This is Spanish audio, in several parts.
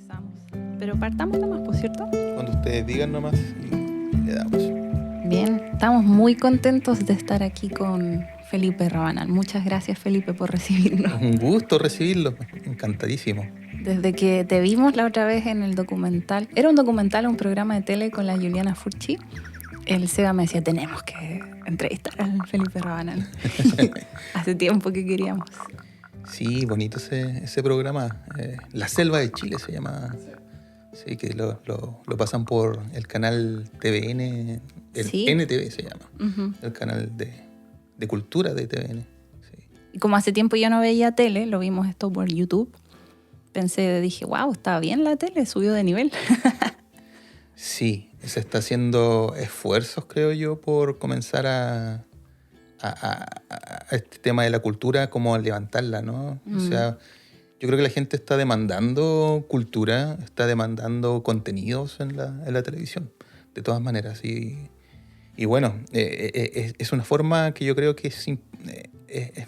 empezamos. Pero partamos nomás, ¿por cierto? Cuando ustedes digan nomás y le damos. Bien, estamos muy contentos de estar aquí con Felipe Rabanal. Muchas gracias, Felipe, por recibirnos. Un gusto recibirlo, encantadísimo. Desde que te vimos la otra vez en el documental, era un documental, un programa de tele con la Juliana Furchi, el Seba me decía, tenemos que entrevistar al Felipe Rabanal. Hace tiempo que queríamos. Sí, bonito ese programa. La Selva de Chile se llama. Sí, que lo pasan por el canal TVN, el ¿Sí? NTV se llama, Uh-huh. el canal de cultura de TVN. Sí. Y como hace tiempo yo no veía tele, lo vimos esto por YouTube, dije, wow, está bien la tele, subió de nivel. Sí, se está haciendo esfuerzos, creo yo, por comenzar a este tema de la cultura, como a levantarla, ¿no? O sea, yo creo que la gente está demandando cultura, está demandando contenidos en la televisión, de todas maneras. Y bueno, es una forma que yo creo que es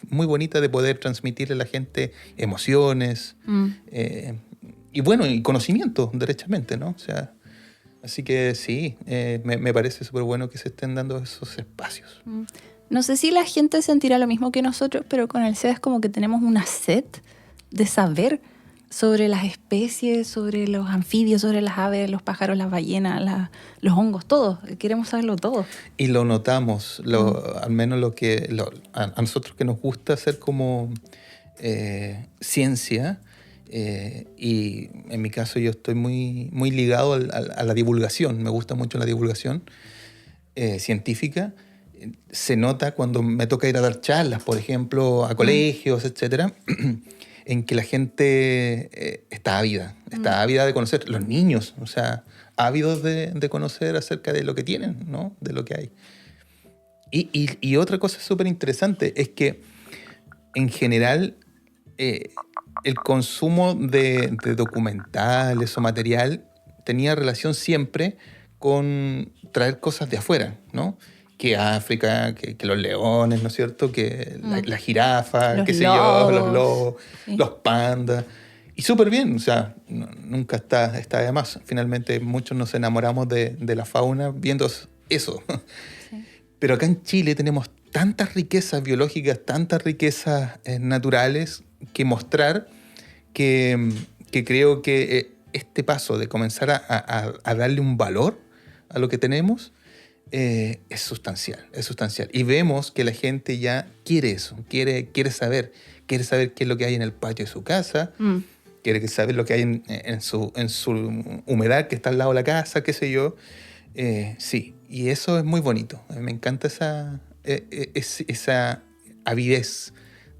muy bonita de poder transmitirle a la gente emociones y bueno, y conocimiento, derechamente, ¿no? O sea, así que sí, me parece súper bueno que se estén dando esos espacios. No sé si la gente sentirá lo mismo que nosotros, pero con el SEA es como que tenemos una sed de saber sobre las especies, sobre los anfibios, sobre las aves, los pájaros, las ballenas, los hongos, todo. Queremos saberlo todo. Y lo notamos, al menos a nosotros que nos gusta hacer como ciencia, y en mi caso yo estoy muy, muy ligado a la divulgación, me gusta mucho la divulgación científica. Se nota cuando me toca ir a dar charlas, por ejemplo, a colegios, etcétera, en que la gente está ávida de conocer, los niños, o sea, ávidos de conocer acerca de lo que tienen, ¿no? De lo que hay. Y otra cosa súper interesante es que, en general, el consumo de documentales o material tenía relación siempre con traer cosas de afuera, ¿no? Que África, que los leones, ¿no es cierto? Que la jirafa, Los qué sé yo, los lobos. lobos, Sí. los pandas. Y súper bien, o sea, nunca está de más. Finalmente muchos nos enamoramos de la fauna viendo eso. Sí. Pero acá en Chile tenemos tantas riquezas biológicas, tantas riquezas naturales que mostrar, que creo que este paso de comenzar a darle un valor a lo que tenemos es sustancial. Y vemos que la gente ya quiere eso, quiere saber qué es lo que hay en el patio de su casa, quiere saber lo que hay en su humedad que está al lado de la casa, qué sé yo. Sí, y eso es muy bonito. Me encanta esa avidez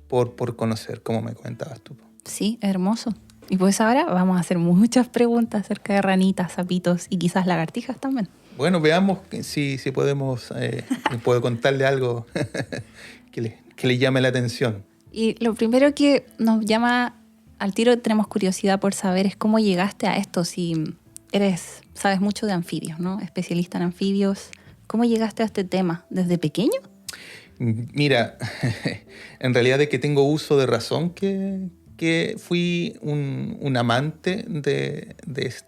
por conocer, como me comentabas tú. Sí, hermoso. Y pues ahora vamos a hacer muchas preguntas acerca de ranitas, sapitos y quizás lagartijas también. Bueno, veamos si podemos, puedo contarle algo que le llame la atención. Y lo primero que nos llama al tiro, tenemos curiosidad por saber, es cómo llegaste a esto. Si sabes mucho de anfibios, ¿no? Especialista en anfibios. ¿Cómo llegaste a este tema? ¿Desde pequeño? Mira, en realidad de que tengo uso de razón que fui un amante de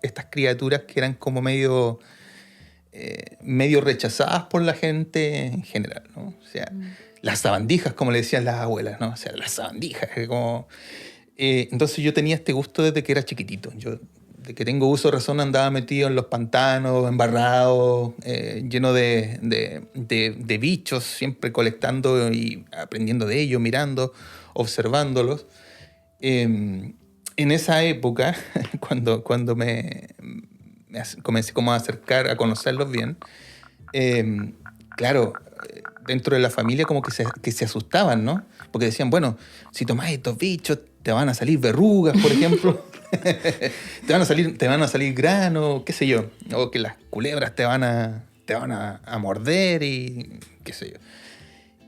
estas criaturas que eran como medio rechazadas por la gente en general, ¿no? O sea, las sabandijas, como le decían las abuelas, ¿no? O sea, las sabandijas, como... entonces yo tenía este gusto desde que era chiquitito. Yo, de que tengo uso de razón, andaba metido en los pantanos, embarrado, lleno de bichos, siempre colectando y aprendiendo de ellos, mirando, observándolos. En esa época, cuando me comencé como a acercar, a conocerlos bien, claro, dentro de la familia como que se asustaban, ¿no? Porque decían, bueno, si tomás estos bichos te van a salir verrugas, por ejemplo. te van a salir granos, qué sé yo. O que las culebras te van a morder y qué sé yo.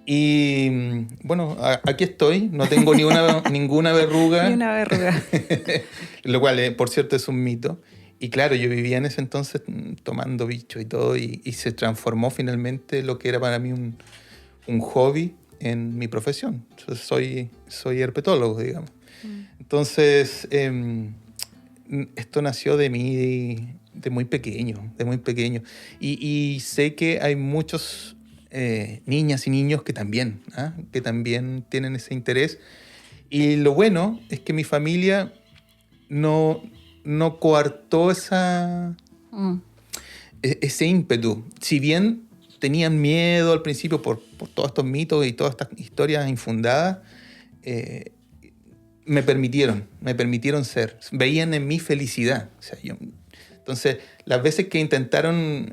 Y bueno, aquí estoy, no tengo ninguna verruga. Ni una verruga. Lo cual, por cierto, es un mito. Y claro, yo vivía en ese entonces tomando bicho y todo, y se transformó finalmente lo que era para mí un hobby en mi profesión. Yo soy herpetólogo, digamos. Entonces, esto nació de mí de muy pequeño, de muy pequeño. Y sé que hay muchos niñas y niños que también, ¿ah? Que también tienen ese interés. Y lo bueno es que mi familia no coartó ese ímpetu. Si bien tenían miedo al principio por todos estos mitos y todas estas historias infundadas, me permitieron ser. Veían en mí felicidad. O sea, entonces, las veces que intentaron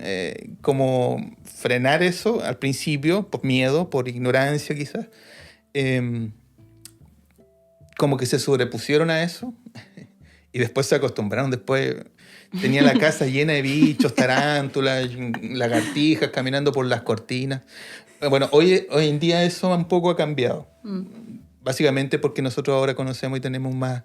como frenar eso al principio, por miedo, por ignorancia quizás, como que se sobrepusieron a eso y después se acostumbraron. Después tenía la casa llena de bichos, tarántulas, lagartijas caminando por las cortinas. Bueno, hoy en día eso un poco ha cambiado. Básicamente porque nosotros ahora conocemos y tenemos más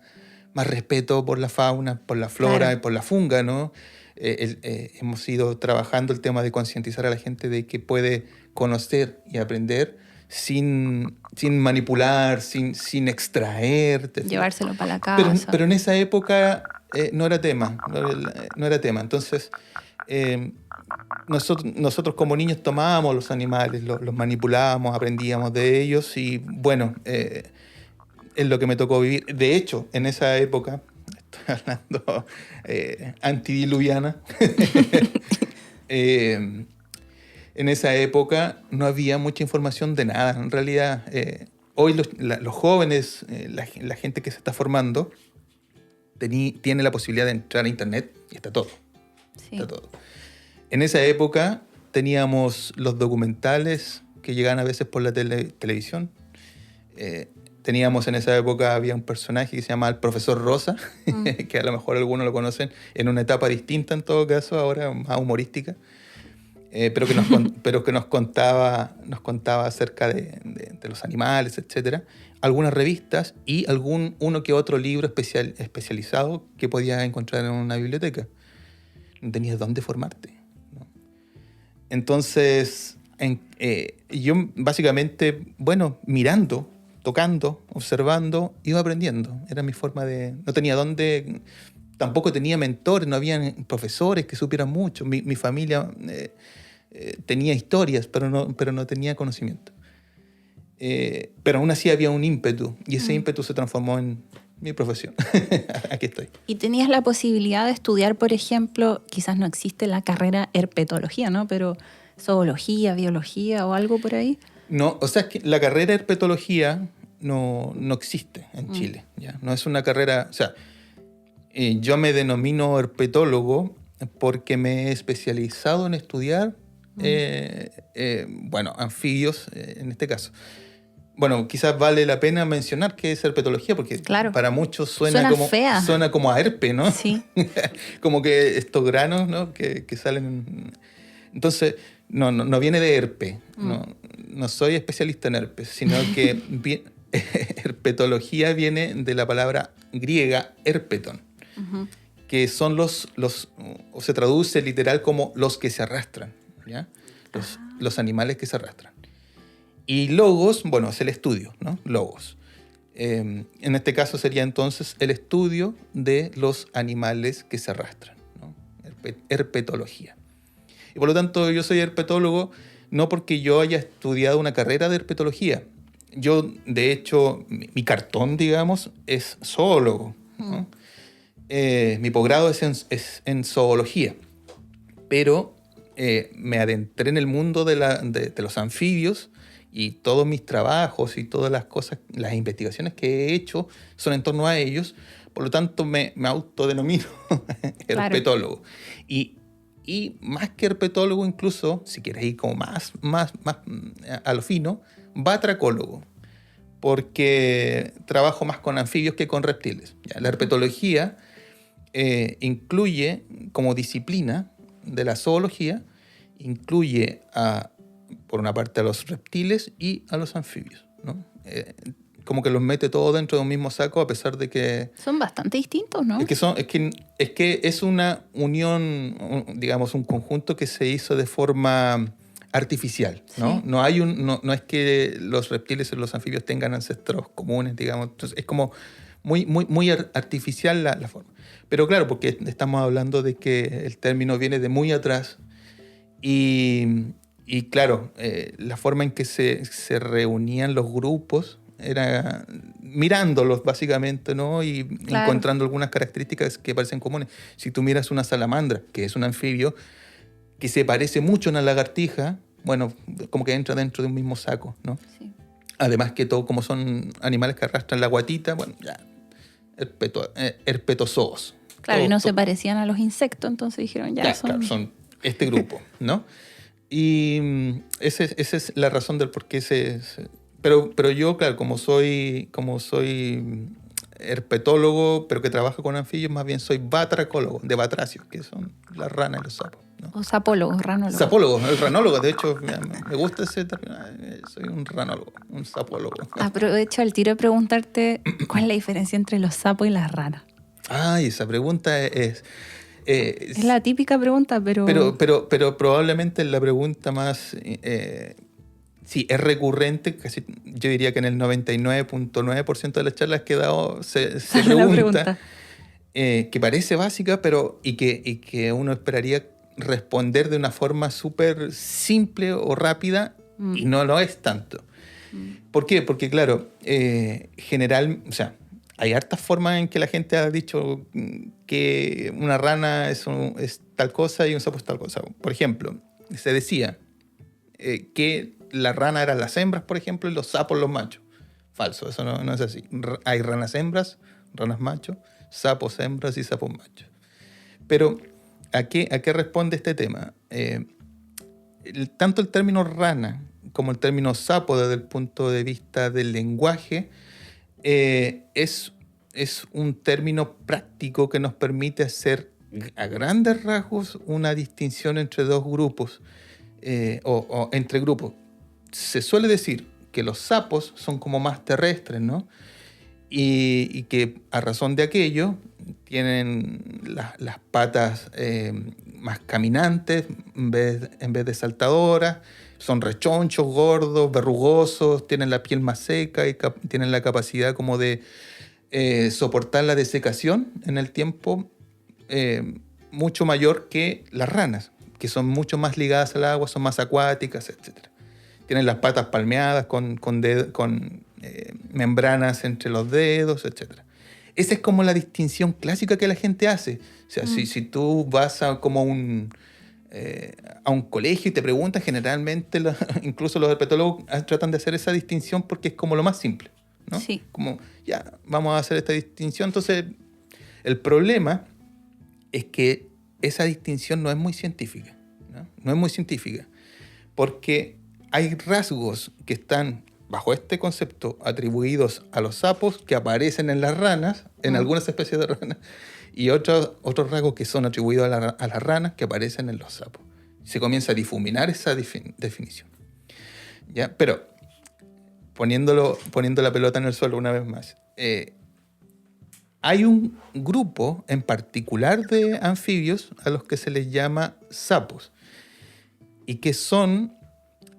respeto por la fauna, por la flora, claro, y por la funga, ¿no? Hemos ido trabajando el tema de concientizar a la gente de que puede conocer y aprender sin manipular, sin extraer. Llevárselo para la casa. Pero en esa época no era tema. No era tema. Entonces, nosotros como niños tomábamos los animales, los manipulábamos, aprendíamos de ellos y bueno, es lo que me tocó vivir. De hecho, en esa época, estoy hablando antidiluviana, en esa época no había mucha información de nada. En realidad, hoy los jóvenes, la gente que se está formando, tiene la posibilidad de entrar a internet y está todo. Sí. Está todo. En esa época teníamos los documentales que llegaban a veces por la televisión. Teníamos en esa época, había un personaje que se llama el Profesor Rosa, que a lo mejor algunos lo conocen, en una etapa distinta en todo caso, ahora más humorística, pero que nos contaba acerca de los animales, etc. Algunas revistas y uno que otro libro especializado que podías encontrar en una biblioteca. No tenías dónde formarte, ¿no? Entonces, yo básicamente, bueno, mirando, tocando, observando, iba aprendiendo. Era mi forma de... No tenía dónde... Tampoco tenía mentores, no había profesores que supieran mucho. Mi familia tenía historias, pero no tenía conocimiento. Pero aún así había un ímpetu, y ese ímpetu se transformó en mi profesión. Aquí estoy. ¿Y tenías la posibilidad de estudiar, por ejemplo, quizás no existe la carrera herpetología, ¿no? Pero zoología, biología o algo por ahí? No, o sea, es que la carrera herpetología no existe en Chile, ¿ya? No es una carrera... O sea, yo me denomino herpetólogo porque me he especializado en estudiar, anfibios, en este caso. Bueno, quizás vale la pena mencionar qué es herpetología, porque claro, para muchos suena como a herpe, ¿no? Sí. Como que estos granos, ¿no? que salen... Entonces, no viene de herpe. No soy especialista en herpes, sino que herpetología viene de la palabra griega herpeton, que son o se traduce literal como los que se arrastran, ¿ya? Los animales que se arrastran. Y logos, bueno, es el estudio, ¿no? Logos. En este caso sería entonces el estudio de los animales que se arrastran, ¿no? Herpetología. Y por lo tanto yo soy herpetólogo no porque yo haya estudiado una carrera de herpetología. Yo, de hecho, mi cartón, digamos, es zoólogo, ¿no? Mi posgrado es en zoología, pero me adentré en el mundo de los anfibios y todos mis trabajos y todas las cosas, las investigaciones que he hecho son en torno a ellos. Por lo tanto, me autodenomino herpetólogo. Claro. Y más que herpetólogo, incluso, si quieres ir como más a lo fino, batracólogo, porque trabajo más con anfibios que con reptiles. ¿Ya? La herpetología incluye, como disciplina de la zoología, incluye por una parte a los reptiles y a los anfibios, ¿no? Como que los mete todos dentro de un mismo saco, a pesar de que... Son bastante distintos, ¿no? Es que es una unión, digamos, un conjunto que se hizo de forma artificial, ¿no? Sí. No es que los reptiles y los anfibios tengan ancestros comunes, digamos. Entonces, es como muy artificial la forma. Pero claro, porque estamos hablando de que el término viene de muy atrás y claro, la forma en que se reunían los grupos era mirándolos básicamente, ¿no? Y Claro. encontrando algunas características que parecen comunes. Si tú miras una salamandra, que es un anfibio, que se parece mucho a una lagartija, bueno, como que entra dentro de un mismo saco, ¿no? Sí. Además que todo, como son animales que arrastran la guatita, bueno, ya, herpetozoos. Claro, Todo- y no se todo- parecían a los insectos, entonces dijeron, ya Ya, son... claro, son este grupo, ¿no? Y esa es la razón del por qué pero yo, claro, como soy herpetólogo, pero que trabaja con anfibios, más bien soy batracólogo, de batracios, que son las ranas y los sapos, ¿no? O sapólogos, ranólogos. Sapólogo, el ranólogo, de hecho, me gusta ese término. Soy un ranólogo, un sapólogo. Aprovecho al tiro de preguntarte cuál es la diferencia entre los sapos y las ranas. Ay, esa pregunta Es la típica pregunta, pero... pero probablemente la pregunta más... sí, es recurrente, casi, yo diría que en el 99.9% de las charlas que he dado se Sale la pregunta, que parece básica, pero y que uno esperaría responder de una forma súper simple o rápida, y no lo es tanto. ¿Por qué? Porque, claro, o sea, hay hartas formas en que la gente ha dicho que una rana es tal cosa y un sapo es tal cosa. Por ejemplo, se decía que la rana eran las hembras, por ejemplo, y los sapos los machos. Falso, eso no es así. Hay ranas hembras, ranas machos, sapos hembras y sapos machos. Pero, ¿a qué responde este tema? Tanto el término rana como el término sapo desde el punto de vista del lenguaje es un término práctico que nos permite hacer a grandes rasgos una distinción entre dos grupos o entre grupos. Se suele decir que los sapos son como más terrestres, ¿no? Y que a razón de aquello tienen las patas más caminantes en vez de saltadoras, son rechonchos, gordos, verrugosos, tienen la piel más seca y tienen la capacidad como de soportar la desecación en el tiempo mucho mayor que las ranas, que son mucho más ligadas al agua, son más acuáticas, etc. Tienen las patas palmeadas con membranas entre los dedos, etc. Esa es como la distinción clásica que la gente hace. O sea, si tú vas a un colegio y te preguntan, generalmente incluso los herpetólogos tratan de hacer esa distinción porque es como lo más simple, ¿no? Sí. Como, ya, vamos a hacer esta distinción. Entonces, el problema es que esa distinción no es muy científica, ¿no? No es muy científica, porque hay rasgos que están bajo este concepto atribuidos a los sapos que aparecen en las ranas, en algunas especies de ranas, y otros rasgos que son atribuidos a las ranas que aparecen en los sapos. Se comienza a difuminar esa definición. ¿Ya? Pero, poniendo la pelota en el suelo una vez más, hay un grupo en particular de anfibios a los que se les llama sapos, y que son,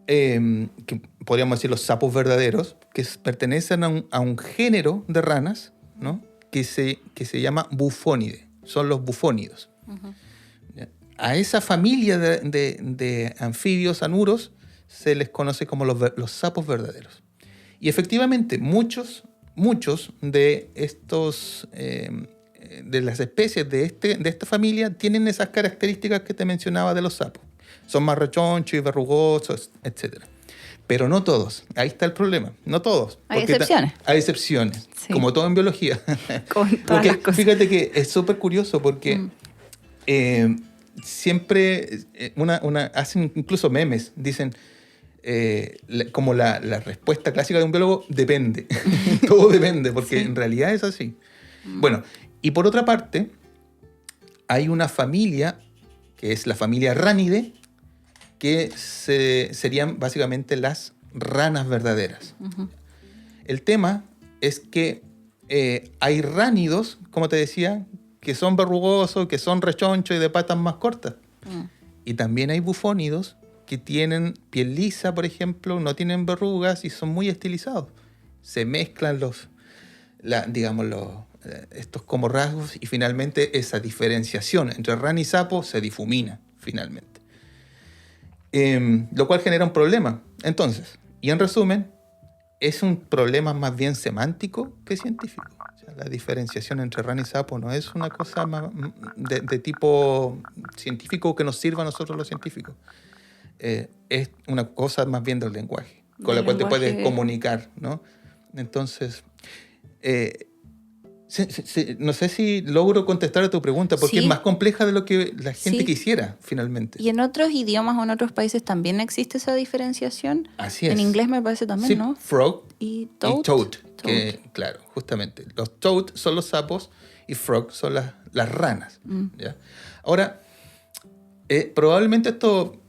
que podríamos decir los sapos verdaderos, que pertenecen a un género de ranas, ¿no? que se llama bufónide, son los bufónidos. A esa familia de anfibios anuros se les conoce como los sapos verdaderos. Y efectivamente, muchos de estos, de las especies de esta familia tienen esas características que te mencionaba de los sapos. Son más rechonchos y verrugosos, etc. Pero no todos. Ahí está el problema. No todos. Hay excepciones. Hay excepciones. Sí. Como todo en biología. Con todas las cosas. Fíjate que es súper curioso porque siempre hacen incluso memes. Dicen como la respuesta clásica de un biólogo, depende. Todo depende, porque en realidad es así. Bueno, y por otra parte, hay una familia que es la familia Ranidae, que serían básicamente las ranas verdaderas. El tema es que hay ránidos, como te decía, que son verrugosos, que son rechonchos y de patas más cortas. Y también hay bufónidos que tienen piel lisa, por ejemplo, no tienen verrugas y son muy estilizados. Se mezclan digamos, estos como rasgos, y finalmente esa diferenciación entre rana y sapo se difumina finalmente. Lo cual genera un problema. Entonces, y en resumen, es un problema más bien semántico que científico. O sea, la diferenciación entre rana y sapo no es una cosa más de tipo científico que nos sirva a nosotros los científicos. Es una cosa más bien del lenguaje, con la cual te puedes comunicar, ¿no? Entonces, no sé si logro contestar a tu pregunta, porque es más compleja de lo que la gente quisiera, finalmente. ¿Y en otros idiomas o en otros países también existe esa diferenciación? Así es. En inglés me parece también, ¿no? Frog y toad. Que, claro, justamente. Los toad son los sapos y frog son las ranas. ¿Ya? Ahora, probablemente esto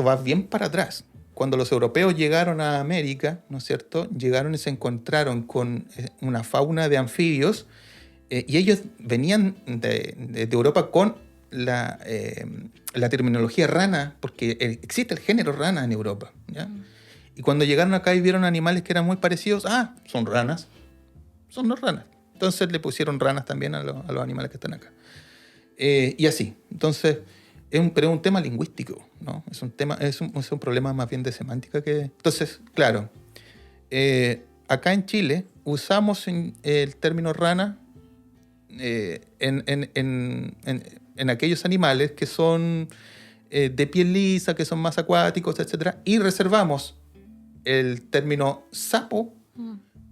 va bien para atrás. Cuando los europeos llegaron a América, ¿no es cierto?, llegaron y se encontraron con una fauna de anfibios, y ellos venían de Europa con la terminología rana, porque existe el género rana en Europa, ¿ya? Y cuando llegaron acá y vieron animales que eran muy parecidos, son ranas, son las ranas. Entonces le pusieron ranas también a los animales que están acá. Y así, entonces... pero es un tema lingüístico, ¿no? Es un problema más bien de semántica que... Entonces, claro, acá en Chile usamos el término rana en aquellos animales que son de piel lisa, que son más acuáticos, etc. Y reservamos el término sapo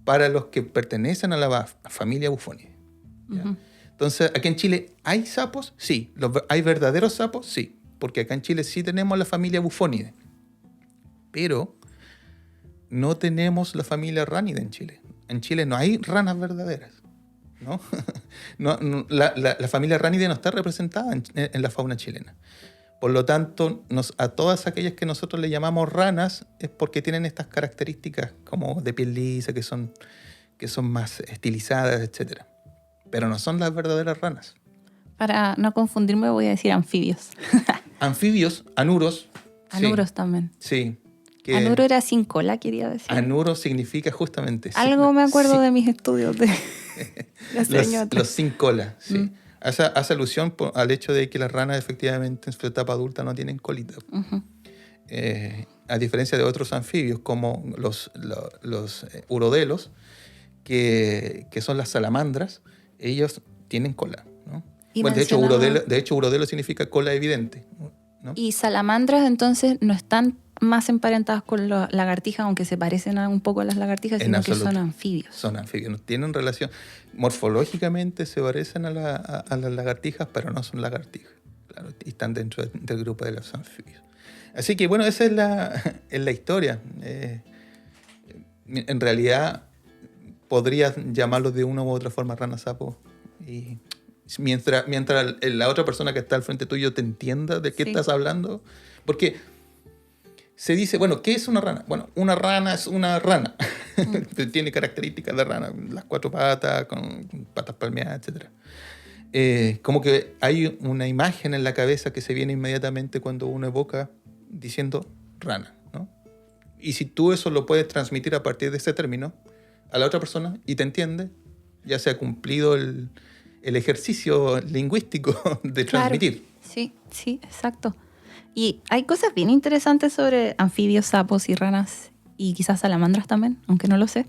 para los que pertenecen a la familia Bufonidae. Uh-huh. Entonces, ¿aquí en Chile hay sapos? Sí. ¿Hay verdaderos sapos? Sí. Porque acá en Chile sí tenemos la familia Bufonidae. Pero no tenemos la familia Ranidae en Chile. En Chile no hay ranas verdaderas, ¿no? La familia Ranidae no está representada en la fauna chilena. Por lo tanto, a todas aquellas que nosotros le llamamos ranas es porque tienen estas características como de piel lisa, que son más estilizadas, etcétera. Pero no son las verdaderas ranas. Para no confundirme voy a decir anfibios. Anfibios, anuros. Anuros también. Sí. Anuro era sin cola, quería decir. Anuro significa justamente... Algo me acuerdo de mis estudios de hace años atrás. Los sin cola, sí. Hace alusión al hecho de que las ranas efectivamente en su etapa adulta no tienen colita. Uh-huh. A diferencia de otros anfibios como los urodelos, que son las salamandras, ellos tienen cola, ¿no? Bueno, de hecho, urodelo significa cola evidente, ¿no? Y salamandras entonces no están más emparentadas con las lagartijas, aunque se parecen un poco a las lagartijas, sino que son anfibios. Son anfibios, no tienen relación. Morfológicamente se parecen a las lagartijas, pero no son lagartijas, claro, y están dentro del grupo de los anfibios. Así que, bueno, esa es la historia. En realidad, podrías llamarlos de una u otra forma rana sapo, y mientras la otra persona que está al frente tuyo te entienda de qué estás hablando, porque se dice, bueno, ¿qué es una rana? Bueno, una rana es una rana. Tiene características de rana, las 4 patas, con patas palmeadas, etc. Como que hay una imagen en la cabeza que se viene inmediatamente cuando uno evoca diciendo rana, ¿no? Y si tú eso lo puedes transmitir a partir de ese término a la otra persona y te entiende, ya se ha cumplido el ejercicio lingüístico de transmitir. Claro. Sí, exacto. Y hay cosas bien interesantes sobre anfibios, sapos y ranas, y quizás salamandras también, aunque no lo sé,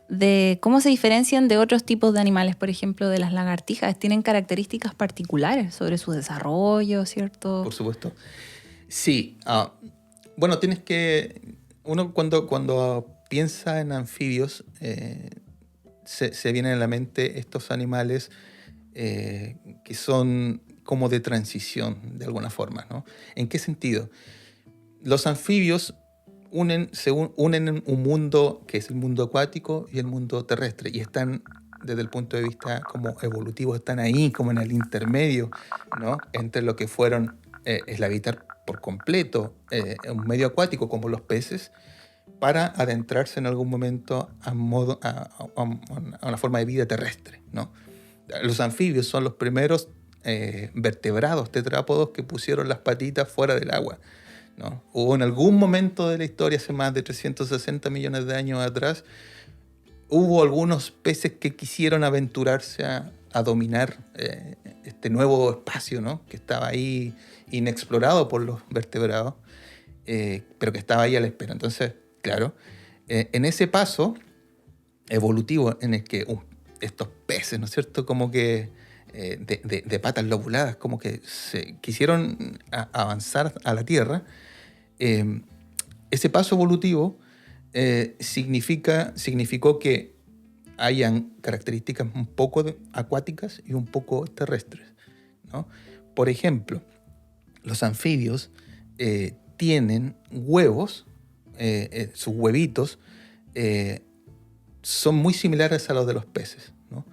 de cómo se diferencian de otros tipos de animales, por ejemplo, de las lagartijas. Tienen características particulares sobre su desarrollo, ¿cierto? Por supuesto. Sí. Bueno, uno cuando piensa en anfibios, se vienen a la mente estos animales que son como de transición, de alguna forma, ¿no? ¿En qué sentido? Los anfibios unen un mundo que es el mundo acuático y el mundo terrestre, y están, desde el punto de vista como evolutivo, están ahí como en el intermedio, ¿no? Entre lo que fueron el habitar por completo un medio acuático como los peces, para adentrarse en algún momento a una forma de vida terrestre, ¿no? Los anfibios son los primeros vertebrados tetrápodos que pusieron las patitas fuera del agua, ¿no? Hubo en algún momento de la historia, hace más de 360 millones de años atrás, hubo algunos peces que quisieron aventurarse a dominar este nuevo espacio, ¿no? Que estaba ahí inexplorado por los vertebrados, pero que estaba ahí a la espera. Entonces, claro, en ese paso evolutivo en el que estos peces, ¿no es cierto?, como que de patas lobuladas, como que se quisieron avanzar a la Tierra, ese paso evolutivo significó que hayan características un poco acuáticas y un poco terrestres, ¿no? Por ejemplo, los anfibios tienen huevos, sus huevitos son muy similares a los de los peces, ¿no?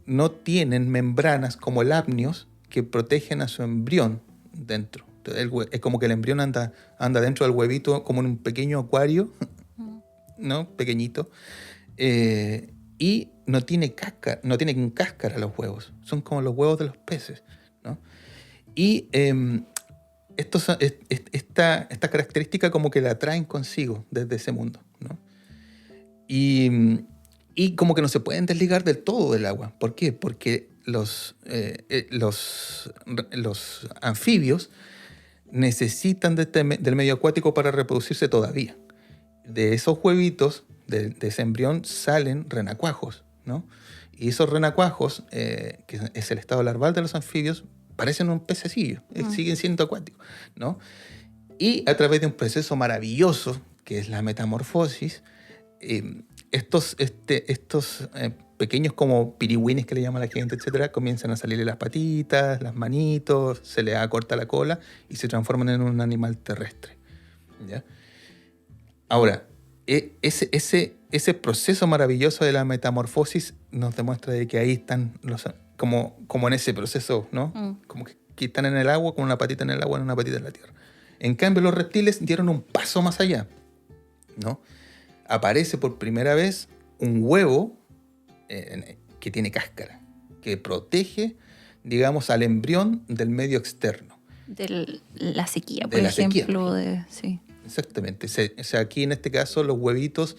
No tienen membranas como el amnios que protegen a su embrión dentro. Es como que el embrión anda dentro del huevito como en un pequeño acuario, ¿no? Pequeñito. Y no tienen cáscara los huevos. Son como los huevos de los peces, ¿no? Y esta característica como que la traen consigo desde ese mundo, ¿no? Y como que no se pueden desligar del todo del agua. ¿Por qué? Porque los anfibios necesitan del medio acuático para reproducirse todavía. De esos huevitos, de ese embrión, salen renacuajos, ¿no? Y esos renacuajos, que es el estado larval de los anfibios, parecen un pececillo, siguen siendo acuáticos, ¿no? Y a través de un proceso maravilloso, que es la metamorfosis, estos pequeños como pirigüines que le llama la gente, etcétera, comienzan a salirle las patitas, las manitos, se les acorta la cola y se transforman en un animal terrestre, ¿ya? Ahora, ese proceso maravilloso de la metamorfosis nos demuestra de que ahí están como en ese proceso, ¿no? Como que están en el agua, con una patita en el agua y una patita en la tierra. En cambio, los reptiles dieron un paso más allá, ¿no? Aparece por primera vez un huevo que tiene cáscara, que protege, digamos, al embrión del medio externo. De la sequía, por ejemplo. Sí. Exactamente. O sea, aquí en este caso los huevitos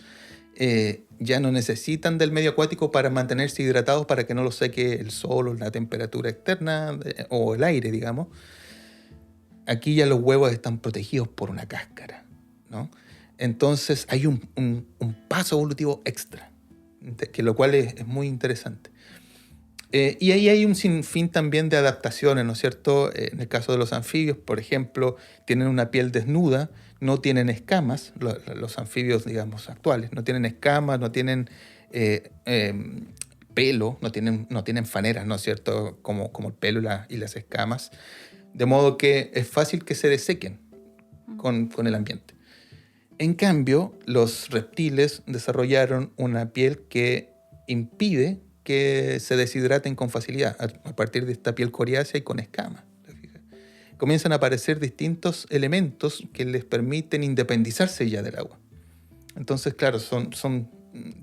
ya no necesitan del medio acuático para mantenerse hidratados, para que no los seque el sol o la temperatura externa o el aire, digamos. Aquí ya los huevos están protegidos por una cáscara, ¿no? Entonces hay un paso evolutivo extra, que lo cual es muy interesante. Y ahí hay un sinfín también de adaptaciones, ¿no es cierto? En el caso de los anfibios, por ejemplo, tienen una piel desnuda, no tienen escamas, los anfibios, digamos, actuales, no tienen escamas, no tienen pelo, no tienen faneras, ¿no es cierto? Como el pelo y las escamas, de modo que es fácil que se desequen con el ambiente. En cambio, los reptiles desarrollaron una piel que impide que se deshidraten con facilidad a partir de esta piel coriácea y con escamas. Comienzan a aparecer distintos elementos que les permiten independizarse ya del agua. Entonces, claro, son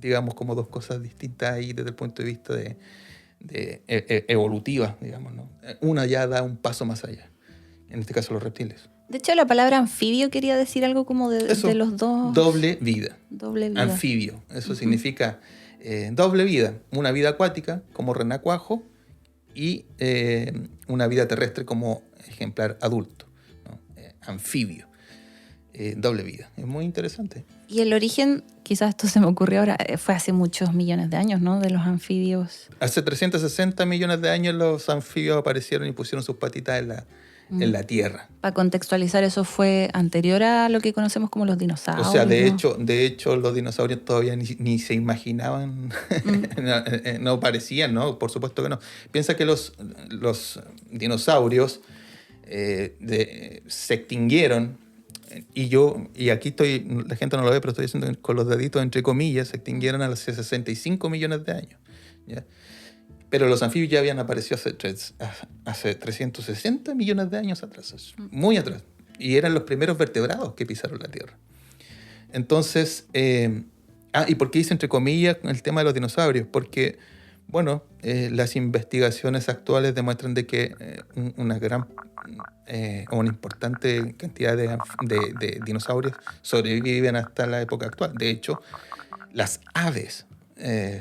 digamos, como dos cosas distintas ahí desde el punto de vista evolutiva, digamos, ¿no? Una ya da un paso más allá, en este caso los reptiles. De hecho, la palabra anfibio quería decir algo como de los dos. Doble vida. Doble vida. Anfibio. Eso significa doble vida. Una vida acuática como renacuajo y una vida terrestre como ejemplar adulto, ¿no? Anfibio. Doble vida. Es muy interesante. Y el origen, quizás esto se me ocurrió ahora, fue hace muchos millones de años, ¿no? De los anfibios. Hace 360 millones de años los anfibios aparecieron y pusieron sus patitas en la tierra. Para contextualizar, eso fue anterior a lo que conocemos como los dinosaurios. O sea, de hecho los dinosaurios todavía ni se imaginaban, no parecían, ¿no? Por supuesto que no. Piensa que los dinosaurios se extinguieron, y aquí la gente no lo ve, pero estoy diciendo con los deditos entre comillas, se extinguieron hace 65 millones de años, ¿ya? Pero los anfibios ya habían aparecido hace 360 millones de años atrás, muy atrás. Y eran los primeros vertebrados que pisaron la Tierra. Entonces, ¿y por qué hice entre comillas el tema de los dinosaurios? Porque, bueno, las investigaciones actuales demuestran de que una importante cantidad de dinosaurios sobreviven hasta la época actual. De hecho, las aves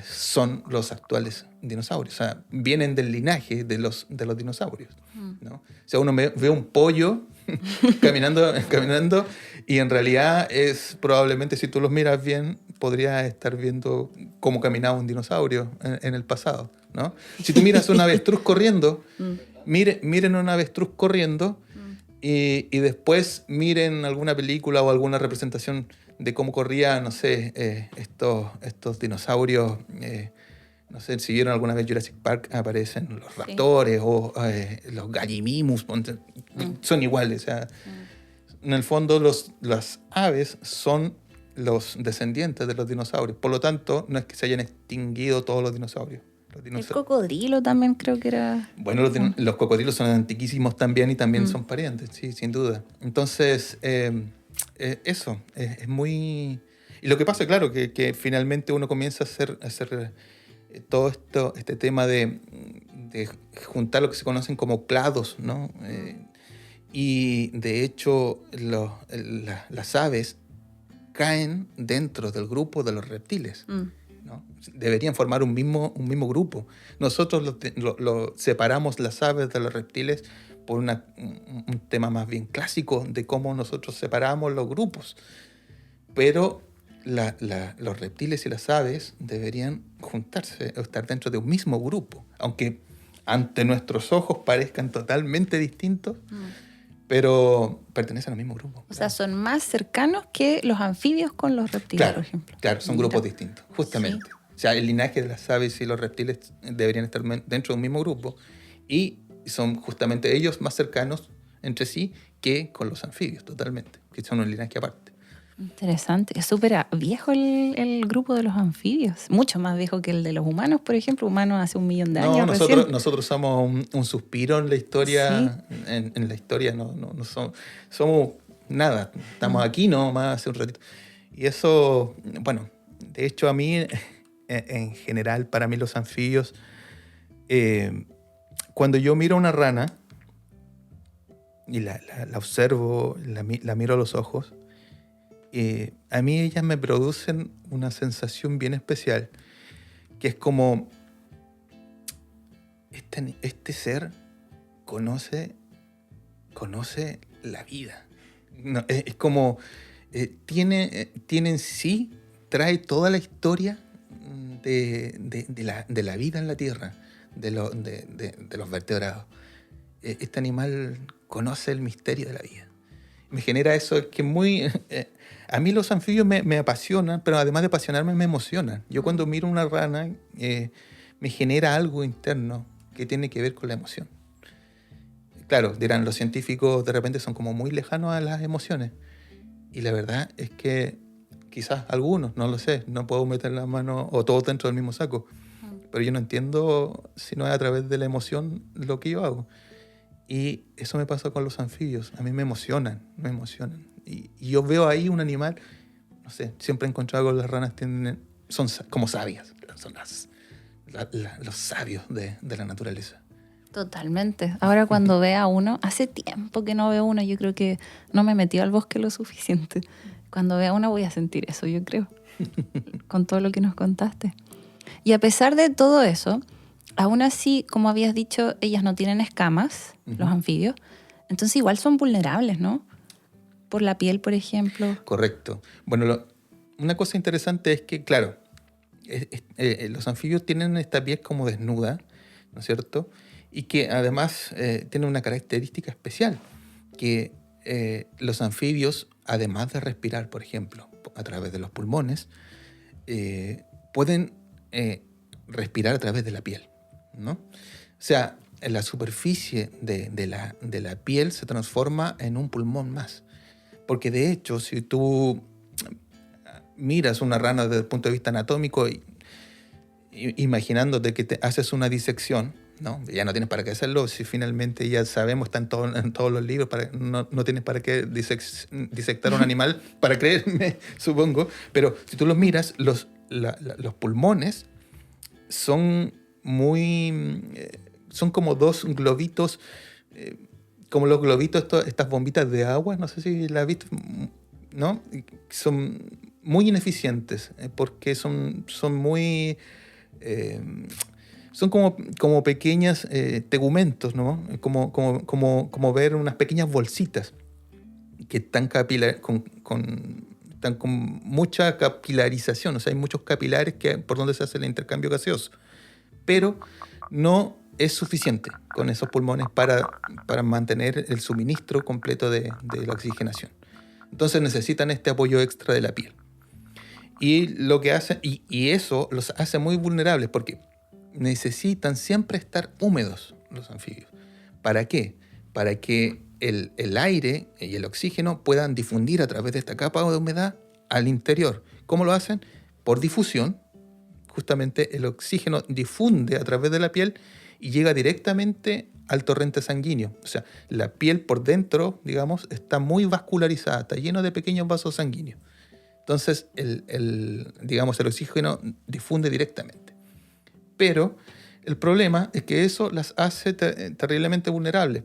son los actuales dinosaurios. O sea, vienen del linaje de los dinosaurios, ¿no? O sea, uno ve un pollo caminando y en realidad es probablemente, si tú los miras bien, podría estar viendo cómo caminaba un dinosaurio en el pasado, ¿no? Si tú miras una avestruz corriendo, miren una avestruz corriendo y después miren alguna película o alguna representación de cómo corrían, no sé, estos dinosaurios. No sé si vieron alguna vez Jurassic Park, aparecen los raptores o los gallimimus, son iguales. O sea, en el fondo las aves son los descendientes de los dinosaurios. Por lo tanto, no es que se hayan extinguido todos los dinosaurios. El cocodrilo también creo que era... Bueno, los cocodrilos son antiquísimos también y también son parientes, sí, sin duda. Entonces, eso es muy... Y lo que pasa, claro, que finalmente uno comienza a hacer todo este tema de juntar lo que se conocen como clados, ¿no? Y de hecho las aves caen dentro del grupo de los reptiles, ¿no? Deberían formar un mismo grupo. Nosotros separamos las aves de los reptiles por un tema más bien clásico de cómo nosotros separamos los grupos. Pero los reptiles y las aves deberían juntarse o estar dentro de un mismo grupo, aunque ante nuestros ojos parezcan totalmente distintos, pero pertenecen al mismo grupo. O sea, son más cercanos que los anfibios con los reptiles, por ejemplo. Claro, son grupos distintos, justamente. Sí. O sea, el linaje de las aves y los reptiles deberían estar dentro de un mismo grupo y son justamente ellos más cercanos entre sí que con los anfibios, totalmente, que son un linaje aparte. Interesante. Es súper viejo el grupo de los anfibios. Mucho más viejo que el de los humanos, por ejemplo. Humanos hace 1 millón de años. Nosotros somos un suspiro en la historia. Sí. En la historia no somos nada. Estamos aquí nomás hace un ratito. Y eso, bueno, de hecho a mí, en general, para mí los anfibios, cuando yo miro a una rana y la observo, la miro a los ojos, a mí ellas me producen una sensación bien especial, que es como este ser conoce la vida. No, es como tiene en sí, trae toda la historia de la vida en la Tierra, de los vertebrados. Este animal conoce el misterio de la vida. Me genera eso, es que muy... a mí los anfibios me apasionan, pero además de apasionarme, me emocionan. Yo cuando miro una rana, me genera algo interno que tiene que ver con la emoción. Claro, dirán, los científicos de repente son como muy lejanos a las emociones. Y la verdad es que quizás algunos, no lo sé, no puedo meter la mano o todos dentro del mismo saco. Pero yo no entiendo si no es a través de la emoción lo que yo hago. Y eso me pasa con los anfibios. A mí me emocionan. Y yo veo ahí un animal, no sé, siempre he encontrado que las ranas son como sabias. Son los sabios de la naturaleza. Totalmente. Ahora cuando vea uno, hace tiempo que no veo uno, yo creo que no me metí al bosque lo suficiente. Cuando vea uno voy a sentir eso, yo creo, con todo lo que nos contaste. Y a pesar de todo eso, aún así, como habías dicho, ellas no tienen escamas, los anfibios, entonces igual son vulnerables, ¿no? Por la piel, por ejemplo. Correcto. Bueno, una cosa interesante es que, claro, los anfibios tienen esta piel como desnuda, ¿no es cierto? Y que además tienen una característica especial, que los anfibios, además de respirar, por ejemplo, a través de los pulmones, pueden respirar a través de la piel, ¿no? O sea, la superficie de la piel se transforma en un pulmón más. Porque de hecho, si tú miras una rana desde el punto de vista anatómico, imaginándote que te haces una disección, ¿no? Ya no tienes para qué hacerlo, si finalmente ya sabemos, está en todos los libros, no tienes para qué disectar un animal, para creerme, supongo. Pero si tú los miras, los pulmones son son como 2 globitos, como los globitos, estas bombitas de agua, no sé si la has visto, ¿no? Son muy ineficientes, porque son muy... son como pequeñas tegumentos, ¿no? Como ver unas pequeñas bolsitas que están están con mucha capilarización, o sea, hay muchos capilares por donde se hace el intercambio gaseoso, pero no es suficiente con esos pulmones para mantener el suministro completo de la oxigenación. Entonces necesitan este apoyo extra de la piel. Y lo que hacen, y eso los hace muy vulnerables porque necesitan siempre estar húmedos los anfibios. ¿Para qué? Para que el aire y el oxígeno puedan difundir a través de esta capa de humedad al interior. ¿Cómo lo hacen? Por difusión. Justamente el oxígeno difunde a través de la piel y llega directamente al torrente sanguíneo. O sea, la piel por dentro, digamos, está muy vascularizada, está lleno de pequeños vasos sanguíneos. Entonces, digamos, el oxígeno difunde directamente. Pero el problema es que eso las hace terriblemente vulnerables.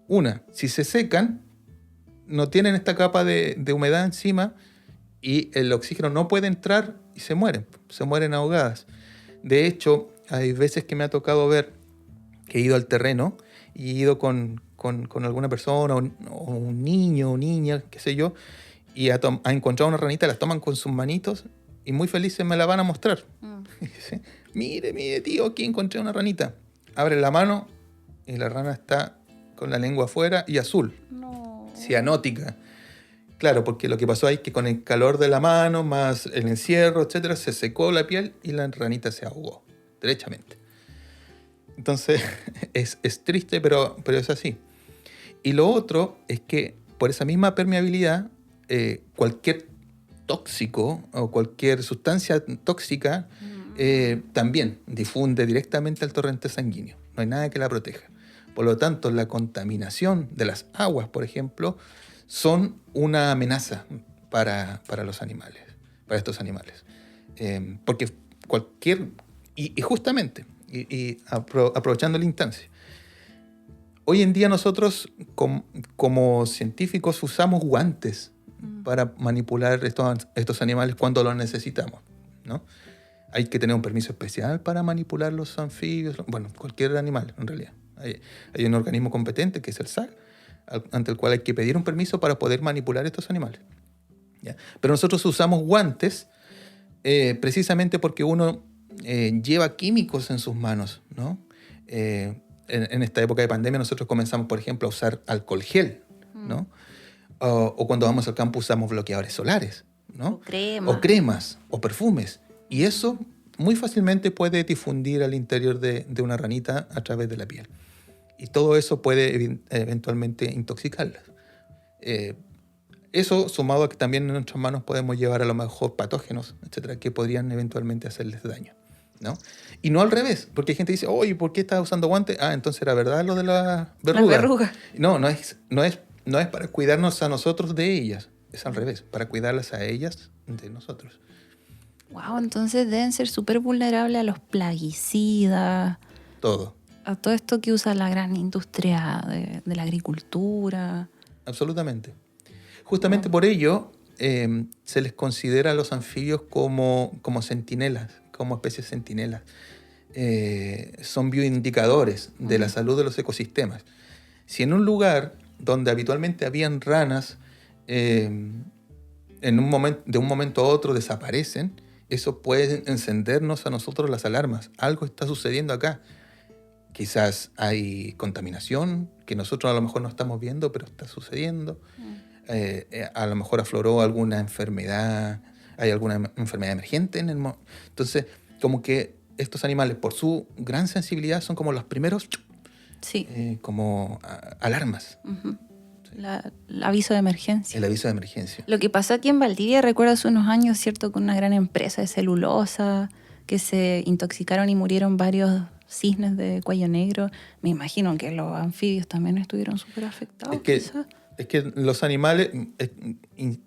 Una, si se secan, no tienen esta capa de humedad encima y el oxígeno no puede entrar y se mueren ahogadas. De hecho, hay veces que me ha tocado ver que he ido al terreno y he ido con alguna persona o un niño o niña, qué sé yo, y ha encontrado una ranita, la toman con sus manitos y muy felices me la van a mostrar. Y dice, mire, tío, aquí encontré una ranita. Abre la mano y la rana está con la lengua afuera y azul, cianótica. Claro, porque lo que pasó ahí es que con el calor de la mano, más el encierro, etcétera, se secó la piel y la ranita se ahogó, derechamente. Entonces, es triste, pero es así. Y lo otro es que por esa misma permeabilidad, cualquier tóxico o cualquier sustancia tóxica también difunde directamente al torrente sanguíneo. No hay nada que la proteja. Por lo tanto, la contaminación de las aguas, por ejemplo, son una amenaza para los animales, para estos animales. Porque justamente, aprovechando la instancia, hoy en día nosotros como científicos usamos guantes para manipular estos animales cuando los necesitamos, ¿no? Hay que tener un permiso especial para manipular los anfibios, bueno, cualquier animal en realidad. Hay un organismo competente que es el SAC, ante el cual hay que pedir un permiso para poder manipular estos animales. ¿Ya? Pero nosotros usamos guantes precisamente porque uno lleva químicos en sus manos, ¿no? En esta época de pandemia nosotros comenzamos, por ejemplo, a usar alcohol gel, ¿no? O cuando vamos al campo usamos bloqueadores solares, ¿no? O cremas, o perfumes. Y eso muy fácilmente puede difundir al interior de una ranita a través de la piel. Y todo eso puede eventualmente intoxicarlas. Eso sumado a que también en nuestras manos podemos llevar a lo mejor patógenos, etcétera, que podrían eventualmente hacerles daño, ¿no? Y no al revés, porque hay gente que dice, oye, ¿por qué estás usando guantes? Ah, entonces era verdad lo de la verruga. La verruga. No es para cuidarnos a nosotros de ellas, es al revés, para cuidarlas a ellas de nosotros. Wow, entonces deben ser súper vulnerables a los plaguicidas. Todo. A todo esto que usa la gran industria de la agricultura. Absolutamente. Justamente por ello se les considera a los anfibios como centinelas, como especies centinelas. Son bioindicadores de la salud de los ecosistemas. Si en un lugar donde habitualmente habían ranas, de un momento a otro desaparecen, eso puede encendernos a nosotros las alarmas. Algo está sucediendo acá. Quizás hay contaminación que nosotros a lo mejor no estamos viendo, pero está sucediendo. A lo mejor afloró alguna enfermedad, hay alguna enfermedad emergente en el momento. Entonces, como que estos animales, por su gran sensibilidad, son como los primeros como alarmas. Uh-huh. El aviso de emergencia. El aviso de emergencia. Lo que pasó aquí en Valdivia, recuerdo hace unos años, ¿cierto? Con una gran empresa de celulosa, que se intoxicaron y murieron varios cisnes de cuello negro. Me imagino que los anfibios también estuvieron súper afectados. Es que los animales,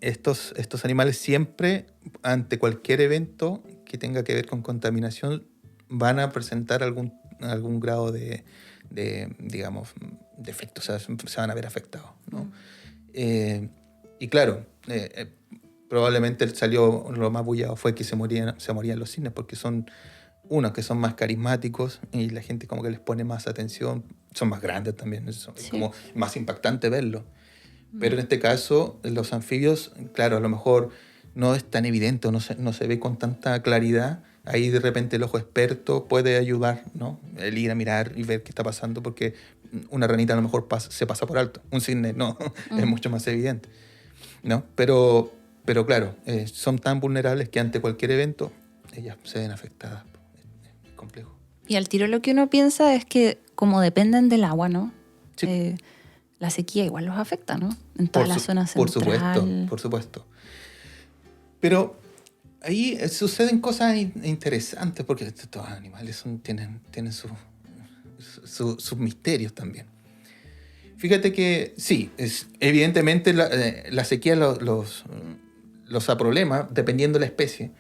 estos animales siempre, ante cualquier evento que tenga que ver con contaminación, van a presentar algún grado de digamos, defecto, o sea, se van a ver afectados, ¿no? Y claro, probablemente salió lo más bullado fue que se morían los cisnes porque son unos que son más carismáticos y la gente como que les pone más atención, son más grandes también, es como más impactante verlo. Pero en este caso, los anfibios, claro, a lo mejor no es tan evidente, no se ve con tanta claridad. Ahí de repente el ojo experto puede ayudar, ¿no? El ir a mirar y ver qué está pasando, porque una ranita a lo mejor se pasa por alto. Un cisne no, es mucho más evidente, ¿no? Pero claro, son tan vulnerables que ante cualquier evento ellas se ven afectadas. Es complejo. Y al tiro lo que uno piensa es que como dependen del agua, ¿no? Sí. La sequía igual los afecta, ¿no? En toda la zona central. Por supuesto. Pero ahí suceden cosas interesantes porque estos animales tienen sus misterios también. Fíjate que sí, evidentemente la sequía los aproblema dependiendo de la especie.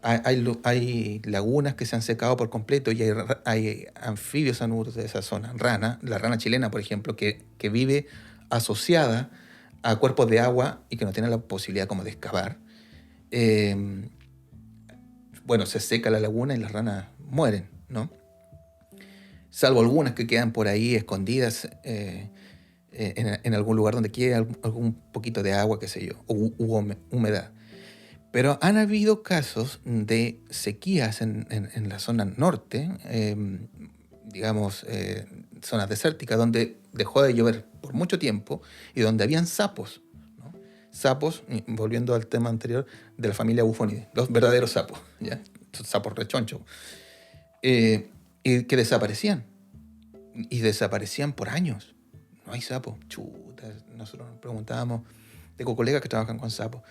Hay lagunas que se han secado por completo y hay anfibios anuros de esa zona. La rana chilena, por ejemplo, que vive asociada a cuerpos de agua y que no tiene la posibilidad como de excavar. Bueno, se seca la laguna y las ranas mueren, ¿no? Salvo algunas que quedan por ahí escondidas en algún lugar donde quede algún poquito de agua, qué sé yo, o humedad. Pero han habido casos de sequías en la zona norte, digamos, zonas desérticas, donde dejó de llover por mucho tiempo y donde habían sapos, ¿no? Sapos, volviendo al tema anterior, de la familia Bufonidae, los verdaderos sapos, ¿ya? Sapos rechonchos, y que desaparecían. Y desaparecían por años. No hay sapos. Chuta, nosotros nos preguntábamos, tengo colegas que trabajan con sapos.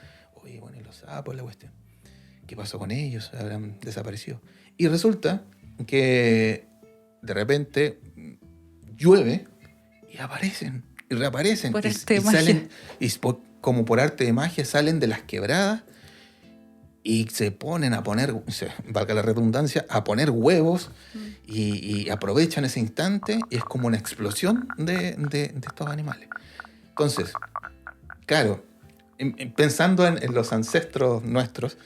Oye, bueno, ¿y los sapos, la cuestión? ¿Qué pasó con ellos? ¿Habrán desaparecido? Y resulta que de repente llueve y aparecen, y reaparecen. Por y arte de salen, como por arte de magia, salen de las quebradas y se ponen a poner, valga la redundancia, a poner huevos y aprovechan ese instante y es como una explosión de estos animales. Entonces, claro, pensando en los ancestros nuestros,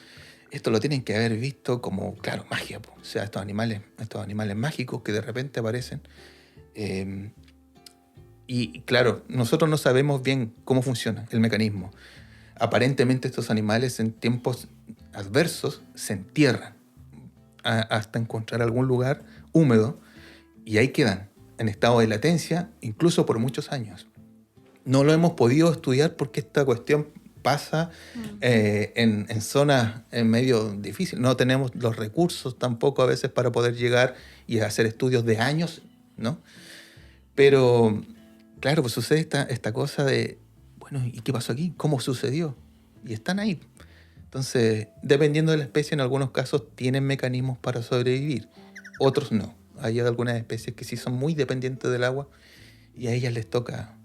esto lo tienen que haber visto como, claro, magia. O sea, estos animales mágicos que de repente aparecen. Y claro, nosotros no sabemos bien cómo funciona el mecanismo. Aparentemente estos animales en tiempos adversos se entierran hasta encontrar algún lugar húmedo y ahí quedan en estado de latencia incluso por muchos años. No lo hemos podido estudiar porque esta cuestión pasa en zonas medio difíciles. No tenemos los recursos tampoco a veces para poder llegar y hacer estudios de años, ¿no? Pero, claro, pues sucede esta cosa de, bueno, ¿y qué pasó aquí? ¿Cómo sucedió? Y están ahí. Entonces, dependiendo de la especie, en algunos casos tienen mecanismos para sobrevivir, otros no. Hay algunas especies que sí son muy dependientes del agua y a ellas les toca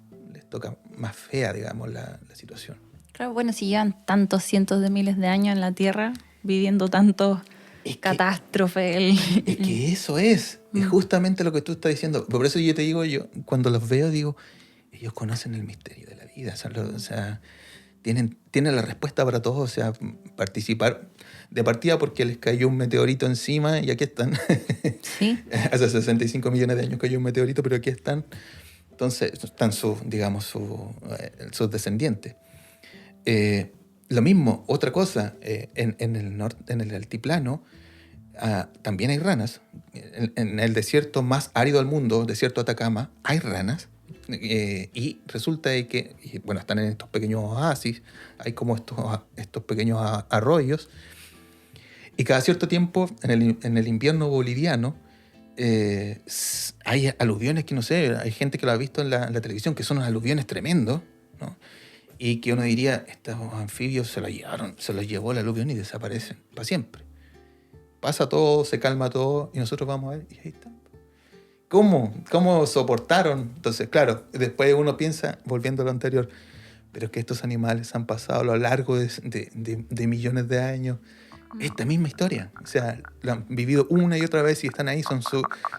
más fea, digamos, la situación. Claro, bueno, si llevan tantos cientos de miles de años en la Tierra, viviendo tantos catástrofes. Es que eso es justamente lo que tú estás diciendo. Por eso yo te digo, yo cuando los veo digo, ellos conocen el misterio de la vida, o sea, tienen la respuesta para todo, o sea, participar de partida porque les cayó un meteorito encima y aquí están. Sí. Hace 65 millones de años cayó un meteorito, pero aquí están. Entonces, están sus descendientes. Lo mismo, otra cosa, en el altiplano también hay ranas. En el desierto más árido del mundo, desierto de Atacama, hay ranas. Y resulta que, bueno, están en estos pequeños oasis, hay como estos pequeños arroyos. Y cada cierto tiempo, en el invierno boliviano, hay aluviones que no sé, hay gente que lo ha visto en la televisión, que son unos aluviones tremendos, ¿no? Y que uno diría, estos anfibios se los llevó el aluvión y desaparecen para siempre. Pasa todo, se calma todo y nosotros vamos a ver y ahí están. ¿Cómo soportaron? Entonces, claro, después uno piensa, volviendo a lo anterior, pero es que estos animales han pasado a lo largo de millones de años esta misma historia. O sea, lo han vivido una y otra vez y están ahí, son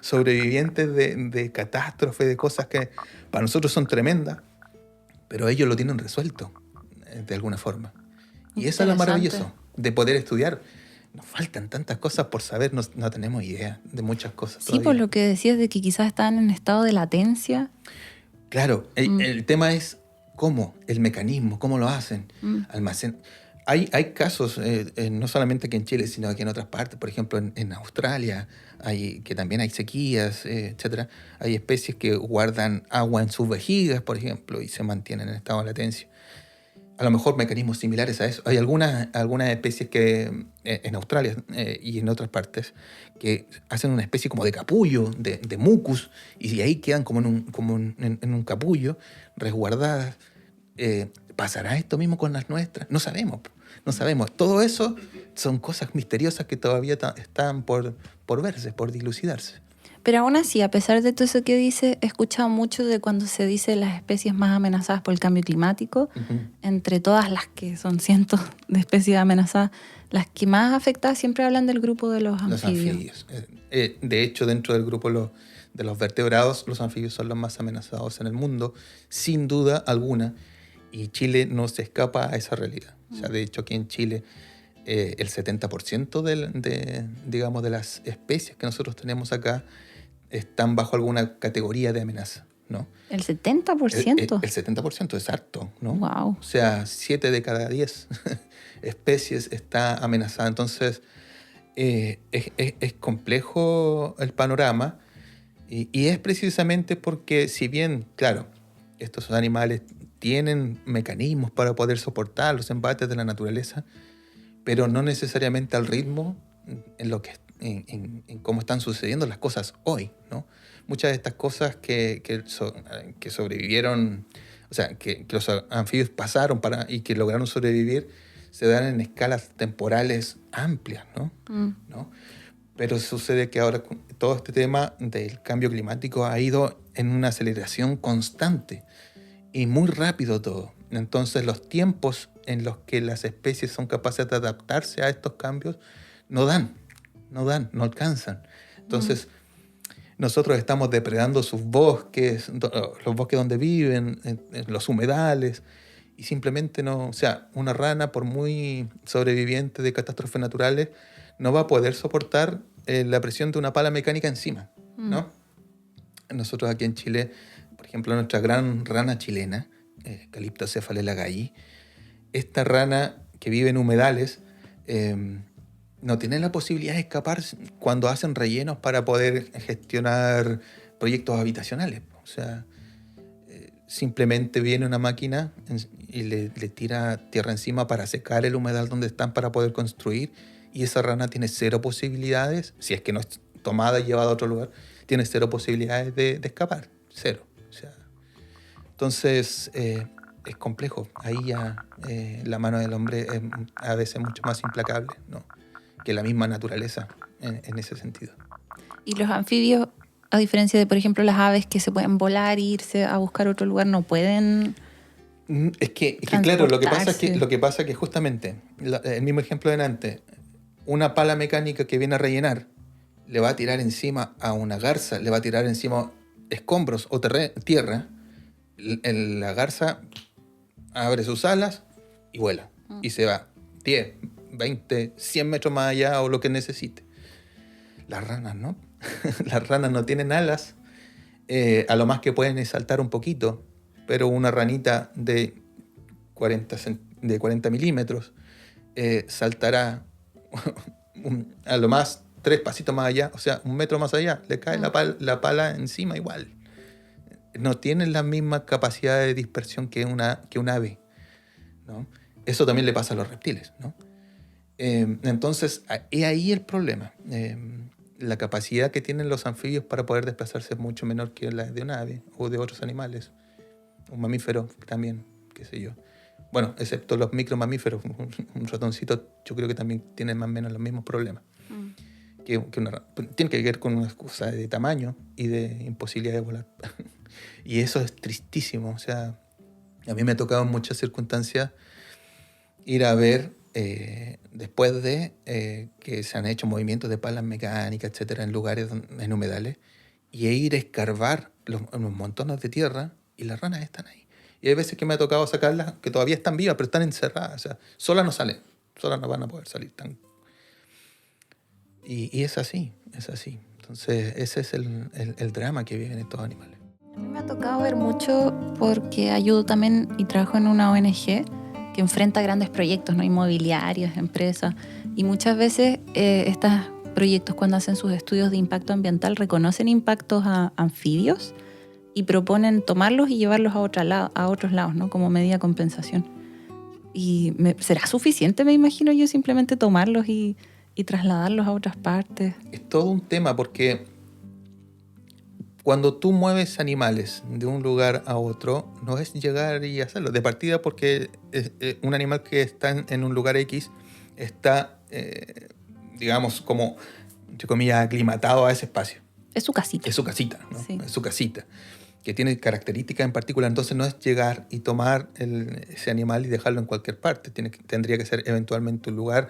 sobrevivientes de catástrofes, de cosas que para nosotros son tremendas, pero ellos lo tienen resuelto de alguna forma. Y eso es lo Interesante. maravilloso de poder estudiar. Nos faltan tantas cosas por saber, no tenemos idea de muchas cosas Sí, por todavía. lo que decías de que quizás están en estado de latencia. Claro, el tema es cómo, el mecanismo, cómo lo hacen. Almacén. Hay casos, no solamente aquí en Chile, sino aquí en otras partes. Por ejemplo, en Australia, que también hay sequías, etcétera. Hay especies que guardan agua en sus vejigas, por ejemplo, y se mantienen en estado de latencia. A lo mejor mecanismos similares a eso. Hay algunas especies que en Australia y en otras partes que hacen una especie como de capullo, de mucus, y ahí quedan como en un capullo, resguardadas. ¿Pasará esto mismo con las nuestras? No sabemos. No sabemos. Todo eso son cosas misteriosas que todavía están por verse, por dilucidarse. Pero aún así, a pesar de todo eso que dice, he escuchado mucho de cuando se dice las especies más amenazadas por el cambio climático. Entre todas las que son cientos de especies amenazadas, las que más afectadas siempre hablan del grupo de los anfibios. Los anfibios. De hecho, dentro del grupo de los vertebrados, los anfibios son los más amenazados en el mundo, sin duda alguna. Y Chile no se escapa a esa realidad. O sea, de hecho, aquí en Chile, el 70% digamos, de las especies que nosotros tenemos acá están bajo alguna categoría de amenaza, ¿no? ¿El 70%? El 70% es harto, ¿no? Wow. O sea, 7 de cada 10 especies está amenazada. Entonces, es complejo el panorama y es precisamente porque, si bien, claro, estos animales tienen mecanismos para poder soportar los embates de la naturaleza, pero no necesariamente al ritmo en cómo están sucediendo las cosas hoy, ¿no? Muchas de estas cosas que sobrevivieron, o sea, que los anfibios pasaron y que lograron sobrevivir, se dan en escalas temporales amplias, ¿no? ¿No? Pero sucede que ahora todo este tema del cambio climático ha ido en una aceleración constante y muy rápido todo. Entonces los tiempos en los que las especies son capaces de adaptarse a estos cambios no alcanzan. Entonces nosotros estamos depredando sus bosques, los bosques donde viven, en los humedales, y simplemente no, o sea, una rana, por muy sobreviviente de catástrofes naturales, no va a poder soportar la presión de una pala mecánica encima, ¿no? Nosotros aquí en Chile, por ejemplo, nuestra gran rana chilena, Calyptocephalus lagayi, esta rana que vive en humedales, no tiene la posibilidad de escapar cuando hacen rellenos para poder gestionar proyectos habitacionales. O sea, simplemente viene una máquina y le tira tierra encima para secar el humedal donde están para poder construir, y esa rana tiene cero posibilidades, si es que no es tomada y llevada a otro lugar, tiene cero posibilidades de escapar, cero. O sea, entonces es complejo. Ahí ya la mano del hombre es a veces mucho más implacable, ¿no?, que la misma naturaleza en ese sentido. Y los anfibios, a diferencia de, por ejemplo, las aves que se pueden volar e irse a buscar otro lugar, no pueden. Es que claro, lo que pasa es que justamente, el mismo ejemplo de antes, una pala mecánica que viene a rellenar le va a tirar encima a una garza, le va a tirar encima escombros o tierra. La garza abre sus alas y vuela. Y se va 10, 20, 100 metros más allá o lo que necesite. Las ranas no. Las ranas no tienen alas. A lo más que pueden es saltar un poquito, pero una ranita de 40 milímetros saltará a lo más 3 pasitos más allá, o sea, 1 metro más allá, le cae la pala encima igual. No tienen la misma capacidad de dispersión que un ave, ¿no? Eso también le pasa a los reptiles, ¿no? Entonces, es ahí el problema. La capacidad que tienen los anfibios para poder desplazarse es mucho menor que la de un ave o de otros animales. Un mamífero también, qué sé yo. Bueno, excepto los micromamíferos, un ratoncito yo creo que también tiene más o menos los mismos problemas. Tiene que ver con una excusa de tamaño y de imposibilidad de volar. Y eso es tristísimo. O sea, a mí me ha tocado en muchas circunstancias ir a ver, después de que se han hecho movimientos de palas mecánicas, etcétera, en lugares, en humedales, y ir a escarbar los montones de tierra, y las ranas están ahí. Y hay veces que me ha tocado sacarlas que todavía están vivas, pero están encerradas. O sea, solas no salen, solas no van a poder salir. Y es así, es así. Entonces, ese es el drama que viven estos animales. A mí me ha tocado ver mucho porque ayudo también y trabajo en una ONG que enfrenta grandes proyectos, ¿no? Inmobiliarios, empresas. Y muchas veces estos proyectos, cuando hacen sus estudios de impacto ambiental, reconocen impactos a anfibios y proponen tomarlos y llevarlos a otros lados, ¿no? Como medida de compensación. Y ¿será suficiente, me imagino yo, simplemente tomarlos y trasladarlos a otras partes? Es todo un tema porque cuando tú mueves animales de un lugar a otro, no es llegar y hacerlo. De partida porque un animal que está en un lugar X está, digamos, como, entre comillas, aclimatado a ese espacio. Es su casita. Es su casita, ¿no? Sí. Es su casita, que tiene características en particular. Entonces no es llegar y tomar ese animal y dejarlo en cualquier parte. Tendría que ser eventualmente un lugar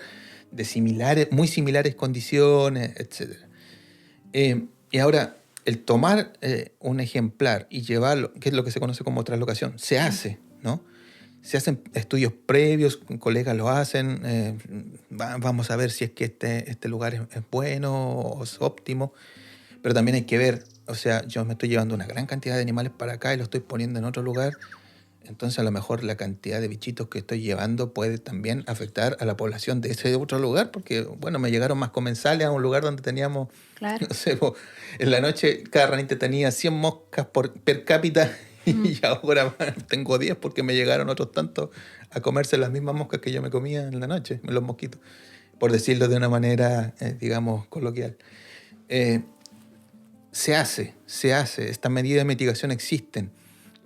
de muy similares condiciones, etc. Y ahora, el tomar un ejemplar y llevarlo, que es lo que se conoce como traslocación, se hace, ¿no? Se hacen estudios previos, colegas lo hacen, vamos a ver si es que este lugar es bueno o es óptimo, pero también hay que ver, o sea, yo me estoy llevando una gran cantidad de animales para acá y lo estoy poniendo en otro lugar, entonces a lo mejor la cantidad de bichitos que estoy llevando puede también afectar a la población de ese otro lugar, porque, bueno, me llegaron más comensales a un lugar donde teníamos, Claro. no sé, en la noche cada ranita tenía 100 moscas per cápita y ahora tengo 10 porque me llegaron otros tantos a comerse las mismas moscas que yo me comía en la noche, los mosquitos, por decirlo de una manera, digamos, coloquial. Se hace, estas medidas de mitigación existen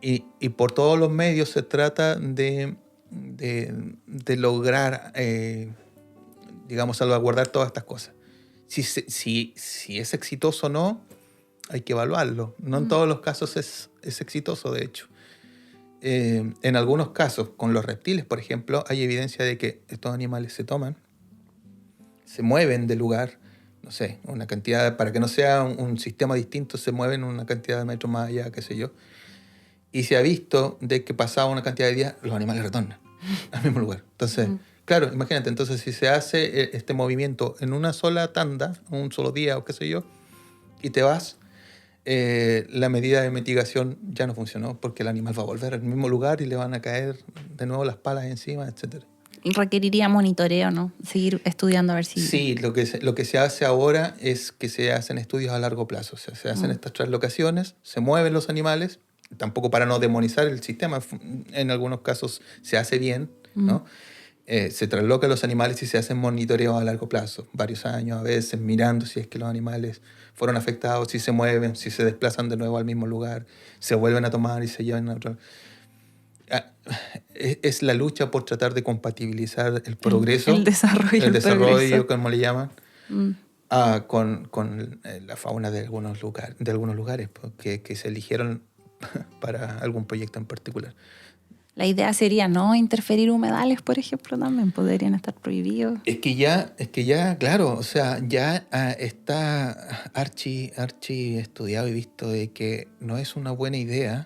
y por todos los medios se trata de lograr, digamos, salvaguardar todas estas cosas. Si es exitoso o no, hay que evaluarlo. No en todos los casos es exitoso, de hecho. En algunos casos, con los reptiles, por ejemplo, hay evidencia de que estos animales se toman, se mueven de lugar, no sé, una cantidad, para que no sea un sistema distinto, se mueven una cantidad de metros más allá, qué sé yo. Y se ha visto de que pasada una cantidad de días, los animales retornan al mismo lugar. Entonces, claro, imagínate, entonces si se hace este movimiento en una sola tanda, un solo día o qué sé yo, y te vas, la medida de mitigación ya no funcionó porque el animal va a volver al mismo lugar y le van a caer de nuevo las palas encima, etc. Y requeriría monitoreo, ¿no? Seguir estudiando a ver si... Sí, lo que se hace ahora es que se hacen estudios a largo plazo. O sea, se hacen estas traslocaciones, se mueven los animales, tampoco para no demonizar el sistema, en algunos casos se hace bien, ¿no? Se traslocan los animales y se hacen monitoreos a largo plazo, varios años a veces, mirando si es que los animales fueron afectados, si se mueven, si se desplazan de nuevo al mismo lugar, se vuelven a tomar y se llevan a otro. Es la lucha por tratar de compatibilizar el progreso, el desarrollo, progreso, como le llaman, Mm. con la fauna de algunos lugares que se eligieron para algún proyecto en particular. La idea sería no interferir humedales, por ejemplo, también podrían estar prohibidos. Es que ya, claro, o sea, ya está archi estudiado y visto de que no es una buena idea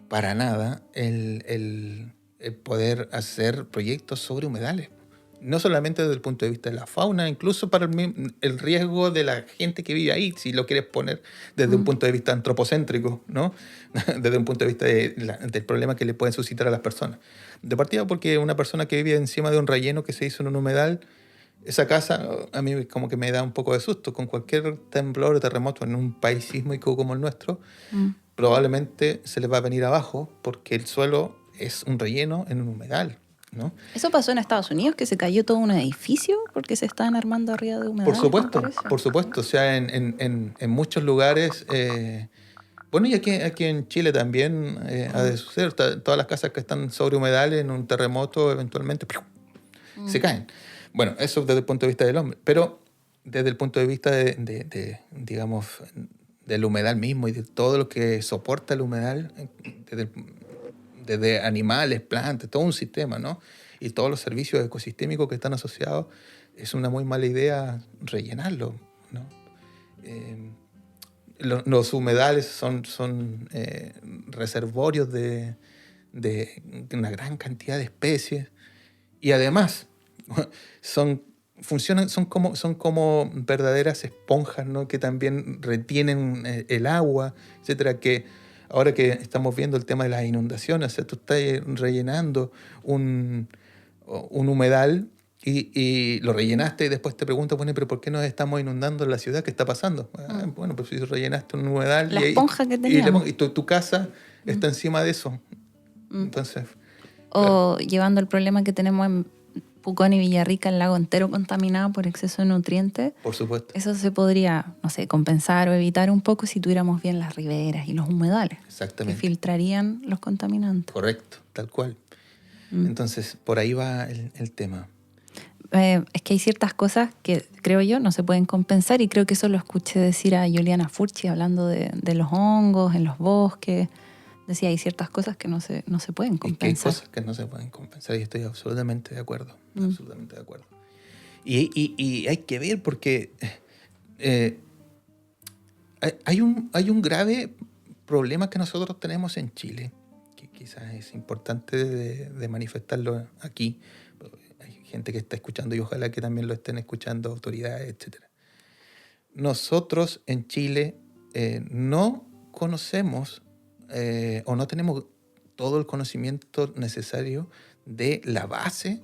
para nada el poder hacer proyectos sobre humedales. No solamente desde el punto de vista de la fauna, incluso para el riesgo de la gente que vive ahí, si lo quieres poner desde un punto de vista antropocéntrico, ¿no? Desde un punto de vista del problema que le pueden suscitar a las personas. De partida porque una persona que vive encima de un relleno que se hizo en un humedal, esa casa a mí como que me da un poco de susto. Con cualquier temblor o terremoto en un país sísmico como el nuestro, probablemente se les va a venir abajo porque el suelo es un relleno en un humedal, ¿no? Eso pasó en Estados Unidos, que se cayó todo un edificio porque se estaban armando arriba de humedales. Por supuesto. O sea, en muchos lugares... bueno, y aquí en Chile también ha de suceder. Todas las casas que están sobre humedales en un terremoto eventualmente se caen. Bueno, eso desde el punto de vista del hombre. Pero desde el punto de vista digamos, del humedal mismo y de todo lo que soporta el humedal, desde animales, plantas, todo un sistema, ¿no? Y todos los servicios ecosistémicos que están asociados, es una muy mala idea rellenarlo, ¿no? Los humedales son reservorios de de una gran cantidad de especies. Y además, son como verdaderas esponjas, ¿no? Que también retienen el agua, etcétera, que ahora que estamos viendo el tema de las inundaciones, o sea, tú estás rellenando un humedal y lo rellenaste y después te preguntas, bueno, pero ¿por qué nos estamos inundando en la ciudad? ¿Qué está pasando? Bueno, pues si rellenaste un humedal La esponja que teníamos. y tu casa está encima de eso. Entonces, O llevando el problema que tenemos en Pucón y Villarrica, el lago entero contaminado por exceso de nutrientes. por supuesto. Eso se podría, no sé, compensar o evitar un poco si tuviéramos bien las riberas y los humedales. Exactamente. Que filtrarían los contaminantes. Correcto, tal cual. Entonces, por ahí va el tema. Es que hay ciertas cosas que, creo yo, no se pueden compensar, y creo que eso lo escuché decir a Juliana Furchi hablando de los hongos en los bosques. Decía, hay ciertas cosas que no se pueden Y que hay compensar. cosas que no se pueden compensar y estoy absolutamente de acuerdo. Absolutamente de acuerdo. Y hay que ver porque hay un grave problema que nosotros tenemos en Chile, que quizás es importante de manifestarlo aquí. Hay gente que está escuchando y ojalá que también lo estén escuchando autoridades, etc. Nosotros en Chile no conocemos o no tenemos todo el conocimiento necesario de la base,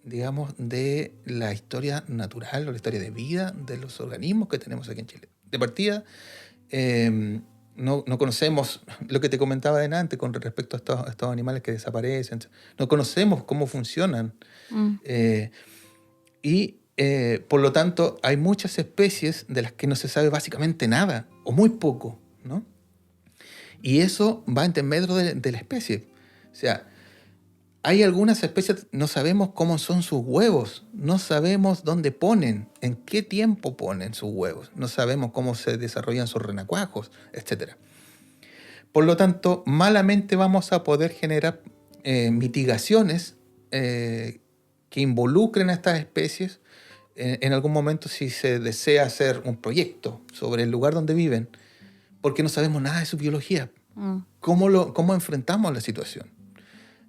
digamos, de la historia natural o la historia de vida de los organismos que tenemos aquí en Chile. De partida, no conocemos lo que te comentaba delante con respecto a estos animales que desaparecen. No conocemos cómo funcionan. Por lo tanto, hay muchas especies de las que no se sabe básicamente nada, o muy poco, ¿no? Y eso va en medio de la especie. O sea, hay algunas especies, no sabemos cómo son sus huevos, no sabemos dónde ponen, en qué tiempo ponen sus huevos, no sabemos cómo se desarrollan sus renacuajos, etc. Por lo tanto, malamente vamos a poder generar mitigaciones que involucren a estas especies en algún momento si se desea hacer un proyecto sobre el lugar donde viven, porque no sabemos nada de su biología. ¿Cómo enfrentamos la situación?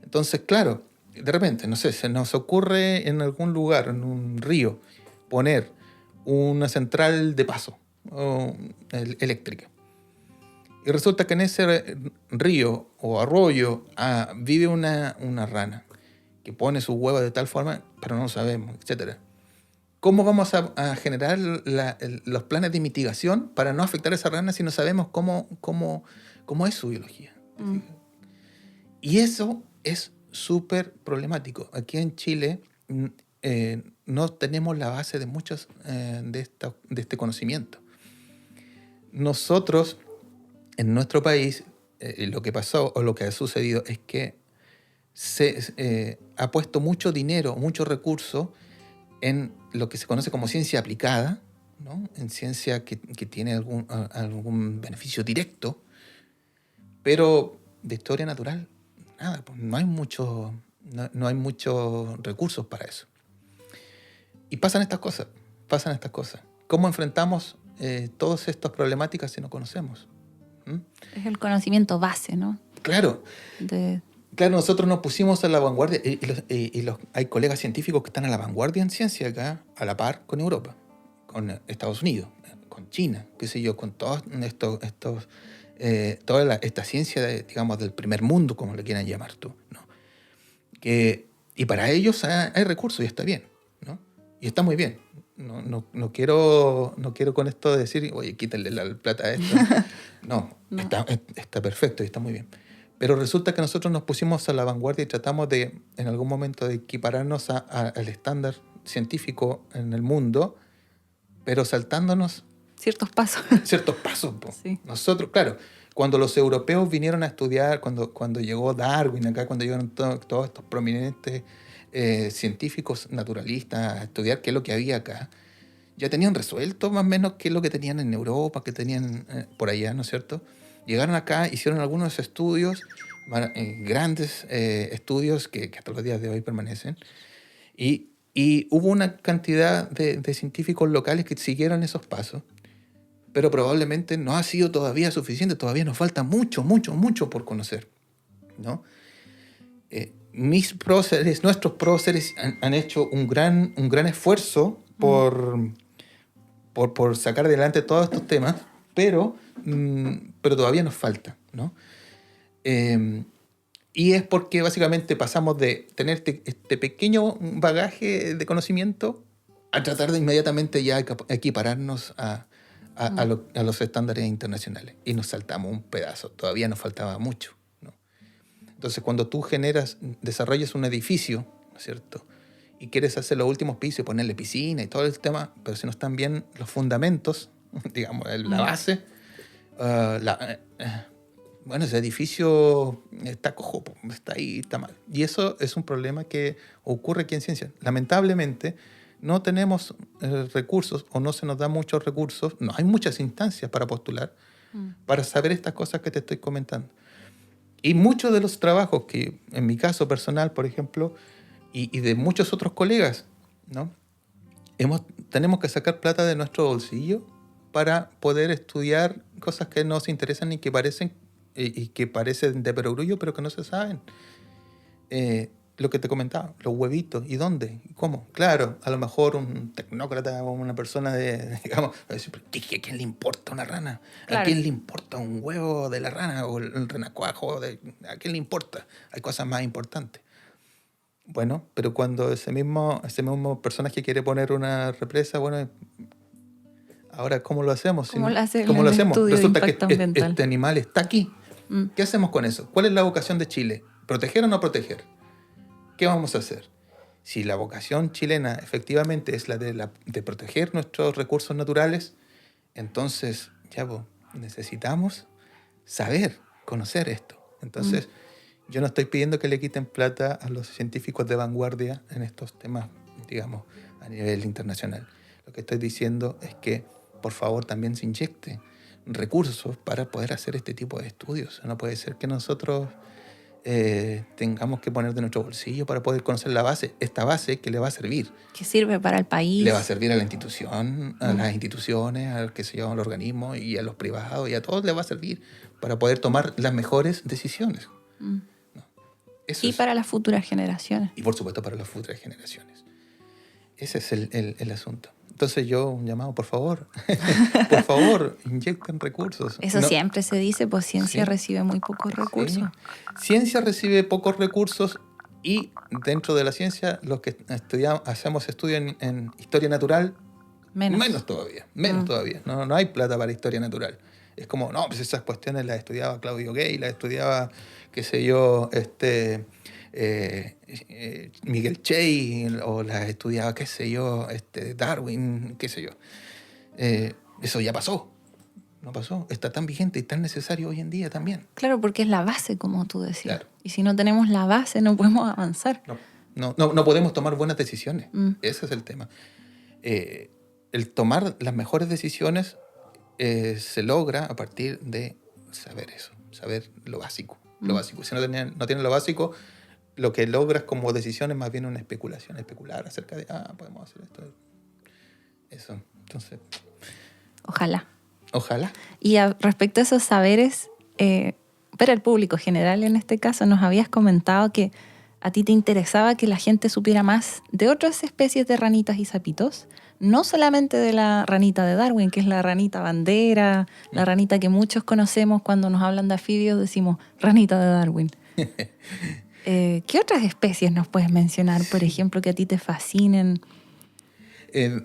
Entonces, claro, de repente, no sé, se nos ocurre en algún lugar, en un río, poner una central de paso eléctrica. Y resulta que en ese río o arroyo vive una rana que pone sus huevos de tal forma, pero no lo sabemos, etc. ¿Cómo vamos a generar los planes de mitigación para no afectar a esa rana si no sabemos cómo es su biología? Y eso es súper problemático. Aquí en Chile no tenemos la base de muchos de este conocimiento. Nosotros, en nuestro país, lo que pasó o lo que ha sucedido es que se ha puesto mucho dinero, mucho recurso en lo que se conoce como ciencia aplicada, ¿no? En ciencia que tiene algún beneficio directo, pero de historia natural, nada, pues no hay muchos recursos para eso. Y pasan estas cosas. ¿Cómo enfrentamos todas estas problemáticas si no conocemos? Es el conocimiento base, ¿no? Claro. Claro, nosotros nos pusimos a la vanguardia hay colegas científicos que están a la vanguardia en ciencia acá, a la par con Europa, con Estados Unidos, con China, qué sé yo, con todos toda esta ciencia, digamos, del primer mundo, como le quieran llamar tú, ¿no? Y para ellos hay recursos y está bien, ¿no? Y está muy bien. No quiero con esto decir, oye, quítenle la plata a esto. No. Está perfecto y está muy bien. Pero resulta que nosotros nos pusimos a la vanguardia y tratamos en algún momento de equipararnos al estándar científico en el mundo, pero saltándonos ciertos pasos. Sí. Nosotros, claro, cuando los europeos vinieron a estudiar, cuando llegó Darwin acá, cuando llegaron todos estos prominentes científicos naturalistas a estudiar qué es lo que había acá, ya tenían resuelto más o menos qué es lo que tenían en Europa, qué tenían por allá, ¿no es cierto? Llegaron acá, hicieron algunos estudios, grandes estudios que hasta los días de hoy permanecen, y hubo una cantidad de científicos locales que siguieron esos pasos, pero probablemente no ha sido todavía suficiente, todavía nos falta mucho por conocer, ¿no? Mis próceres, nuestros próceres han hecho un gran esfuerzo por sacar adelante todos estos temas, pero todavía nos falta, ¿no? Y es porque básicamente pasamos de tener este pequeño bagaje de conocimiento a tratar de inmediatamente ya equipararnos a los estándares internacionales. Y nos saltamos un pedazo, todavía nos faltaba mucho, ¿no? Entonces, cuando tú desarrollas un edificio, ¿no es cierto?, y quieres hacer los últimos pisos y ponerle piscina y todo el tema, pero si no están bien los fundamentos, digamos, la base, bueno, ese edificio está cojo, está ahí, está mal. Y eso es un problema que ocurre aquí en ciencia. Lamentablemente, no tenemos recursos o no se nos dan muchos recursos, no hay muchas instancias para postular, para saber estas cosas que te estoy comentando. Y muchos de los trabajos que, en mi caso personal, por ejemplo, y de muchos otros colegas, ¿no?, tenemos que sacar plata de nuestro bolsillo para poder estudiar cosas que nos interesan y que parecen de perogrullo, pero que no se saben. Lo que te comentaba, los huevitos, ¿y dónde? ¿Y cómo? Claro, a lo mejor un tecnócrata o una persona digamos, va a decir, ¿a quién le importa una rana? Claro. ¿A quién le importa un huevo de la rana o el renacuajo? ¿A quién le importa? Hay cosas más importantes. Bueno, pero cuando ese mismo personaje quiere poner una represa, bueno, ahora ¿cómo lo hacemos? ¿Cómo lo ¿Cómo lo hacemos? Resulta que ambiental? este animal está aquí. ¿Qué hacemos con eso? ¿Cuál es la vocación de Chile? ¿Proteger o no proteger? ¿Qué vamos a hacer? Si la vocación chilena efectivamente es la de proteger nuestros recursos naturales, entonces ya necesitamos saber, conocer esto. Entonces, yo no estoy pidiendo que le quiten plata a los científicos de vanguardia en estos temas, digamos, a nivel internacional. Lo que estoy diciendo es que, por favor, también se inyecte recursos para poder hacer este tipo de estudios. No puede ser que nosotros tengamos que poner de nuestro bolsillo para poder conocer esta base que le va a servir. Que sirve para el país. Le va a servir a la institución, a las instituciones, al organismo y a los privados, y a todos les va a servir para poder tomar las mejores decisiones. ¿No? Y para las futuras generaciones. Y por supuesto para las futuras generaciones. Ese es el asunto. Entonces un llamado, por favor, inyecten recursos. Eso siempre se dice, pues ciencia recibe muy pocos recursos. Sí. Ciencia recibe pocos recursos y dentro de la ciencia los que hacemos estudios en historia natural, menos todavía. No hay plata para historia natural. Es como, no, pues esas cuestiones las estudiaba Claudio Gay, las estudiaba, qué sé yo, Miguel Che, o las estudiaba, qué sé yo, Darwin, qué sé yo. Eso ya pasó. No pasó. Está tan vigente y tan necesario hoy en día también. Claro, porque es la base, como tú decías. Claro. Y si no tenemos la base, no podemos avanzar. No podemos tomar buenas decisiones. Ese es el tema. El tomar las mejores decisiones se logra a partir de saber eso, saber lo básico. Lo básico. Si no tienes lo básico, lo que logras como decisión es más bien una especulación, especular acerca de, podemos hacer esto. Eso, entonces... Ojalá. Y respecto a esos saberes, para el público general en este caso, nos habías comentado que a ti te interesaba que la gente supiera más de otras especies de ranitas y sapitos, no solamente de la ranita de Darwin, que es la ranita bandera, la ranita que muchos conocemos cuando nos hablan de anfibios, decimos ranita de Darwin. ¿Qué otras especies nos puedes mencionar, por ejemplo, que a ti te fascinen?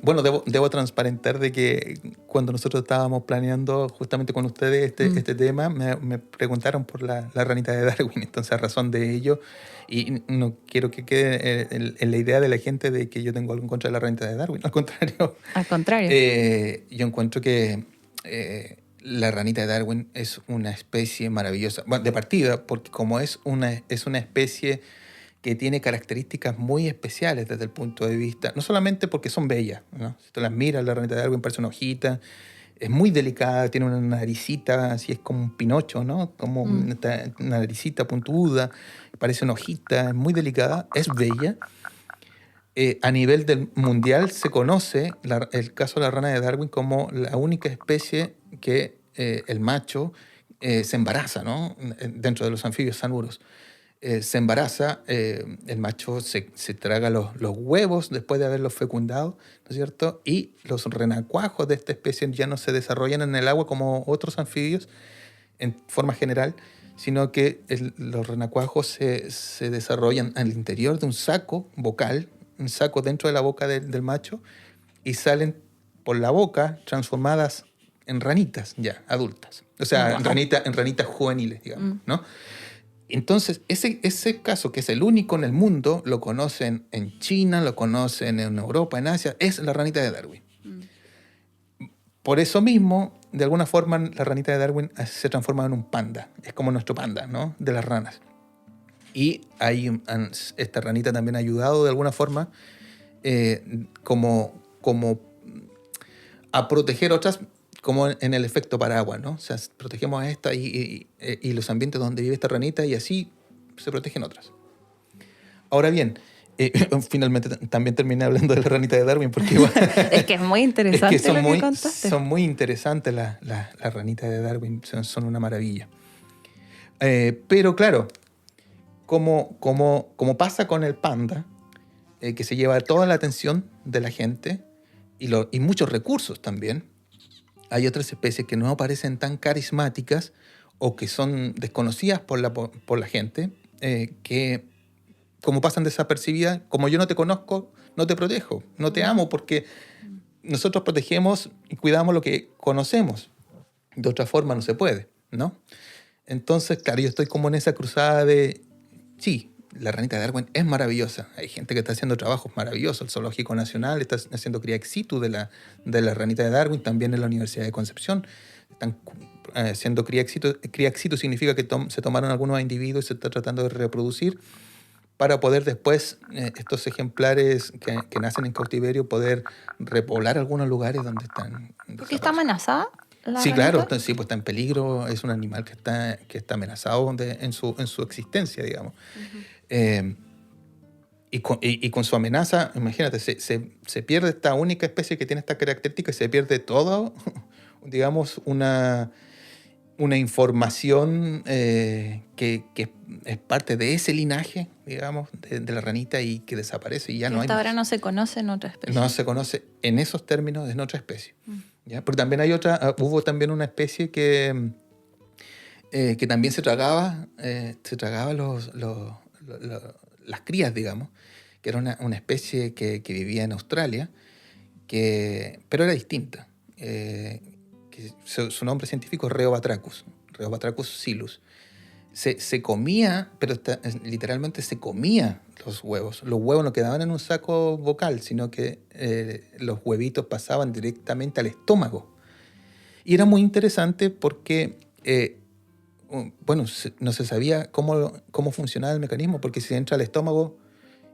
Bueno, debo transparentar de que cuando nosotros estábamos planeando justamente con ustedes este tema, me preguntaron por la ranita de Darwin. Entonces, a razón de ello, y no quiero que quede en la idea de la gente de que yo tengo algo en contra de la ranita de Darwin. Al contrario. Yo encuentro que la ranita de Darwin es una especie maravillosa. Bueno, de partida, porque como es una especie que tiene características muy especiales desde el punto de vista, no solamente porque son bellas, ¿no? Si tú las miras, la ranita de Darwin parece una hojita, es muy delicada, tiene una naricita, así es como un pinocho, ¿no? Como una naricita puntuda, parece una hojita, es muy delicada, es bella. A nivel del mundial se conoce el caso de la rana de Darwin como la única especie que el macho se embaraza, ¿no? Dentro de los anfibios sanuros. se embaraza, el macho se traga los huevos después de haberlos fecundado, ¿no es cierto? Y los renacuajos de esta especie ya no se desarrollan en el agua como otros anfibios en forma general, sino que los renacuajos se desarrollan al interior de un saco vocal, un saco dentro de la boca del macho, y salen por la boca transformadas en ranitas ya adultas. O sea, Wow. en ranitas juveniles, digamos, ¿no? Entonces, ese caso, que es el único en el mundo, lo conocen en China, lo conocen en Europa, en Asia, es la ranita de Darwin. Por eso mismo, de alguna forma, la ranita de Darwin se transforma en un panda. Es como nuestro panda, ¿no? De las ranas. Y esta ranita también ha ayudado de alguna forma como a proteger otras, como en el efecto paraguas, ¿no? O sea, protegemos a esta y los ambientes donde vive esta ranita y así se protegen otras. Ahora bien, finalmente también terminé hablando de la ranita de Darwin porque igual, Es que es muy interesante es que lo que contaste. son muy interesantes las ranitas de Darwin, son una maravilla. Pero claro, como pasa con el panda, que se lleva toda la atención de la gente y muchos recursos también, hay otras especies que no aparecen tan carismáticas o que son desconocidas por la gente, que como pasan desapercibidas, como yo no te conozco, no te protejo, no te amo, porque nosotros protegemos y cuidamos lo que conocemos. De otra forma no se puede, ¿no? Entonces, claro, yo estoy como en esa cruzada de, sí, la ranita de Darwin es maravillosa. Hay gente que está haciendo trabajos maravillosos. El Zoológico Nacional está haciendo cría ex situ de la ranita de Darwin, también en la Universidad de Concepción. Están haciendo cría ex situ. Cría ex situ significa que se tomaron algunos individuos y se está tratando de reproducir para poder después estos ejemplares que nacen en cautiverio poder repoblar algunos lugares donde están ¿Porque está desaparecidos. amenazada la Sí, ranita? claro, sí, pues está en peligro, es un animal que está amenazado en su existencia, digamos. Y con su amenaza, imagínate, se pierde esta única especie que tiene esta característica y se pierde todo, digamos, una información que es parte de ese linaje, digamos, de la ranita y que desaparece y ya Que no hay hasta ahora más. no se conoce en otra especie. No se conoce en esos términos en otra especie. ¿Ya? Porque también hubo también una especie que también se tragaba las crías, digamos, que era una especie que vivía en Australia, pero era distinta. Su nombre científico es Reobatrachus silus. Se comía, pero literalmente se comía los huevos. Los huevos no quedaban en un saco vocal, sino que los huevitos pasaban directamente al estómago. Y era muy interesante porque, no se sabía cómo funcionaba el mecanismo, porque si entra al estómago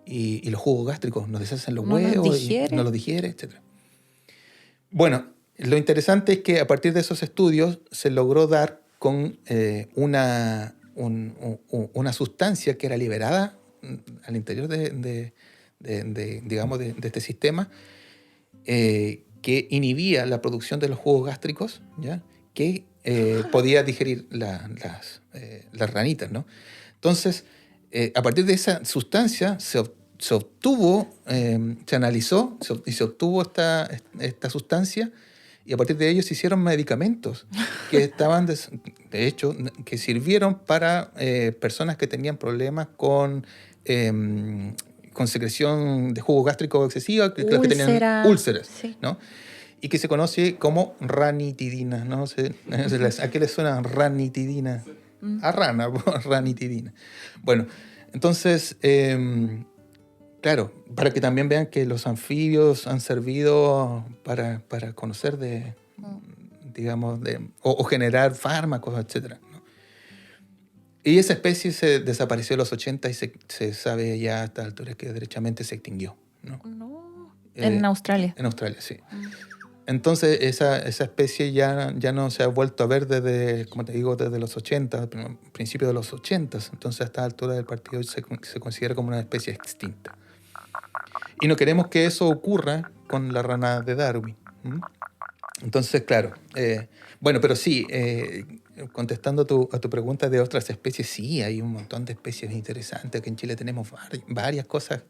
y los jugos gástricos nos deshacen los No los huevos y digiere. no los digiere, etc. Bueno, lo interesante es que a partir de esos estudios se logró dar con una sustancia que era liberada al interior digamos, de este sistema, que inhibía la producción de los jugos gástricos, ¿ya? Que podía digerir las ranitas, ¿no? Entonces, a partir de esa sustancia se obtuvo, se analizó y se obtuvo esta sustancia, y a partir de ello se hicieron medicamentos que estaban, de hecho, que sirvieron para personas que tenían problemas con secreción de jugo gástrico excesiva, los que tenían úlceras, sí. ¿no? Y que se conoce como ranitidina, ¿no? ¿A qué le suena ranitidina? A rana, ranitidina. Bueno, entonces, claro, para que también vean que los anfibios han servido para conocer digamos, o generar fármacos, etc. ¿no? Y esa especie se desapareció en los 80 y se sabe ya a esta altura que derechamente se extinguió, ¿no? En Australia. En Australia, sí. Entonces esa especie ya no se ha vuelto a ver desde, como te digo, desde los 80, principios de los 80. Entonces a esta altura del partido se considera como una especie extinta. Y no queremos que eso ocurra con la rana de Darwin. Entonces, claro. Bueno, pero sí, contestando a tu pregunta de otras especies, sí, hay un montón de especies interesantes. Aquí en Chile tenemos varias cosas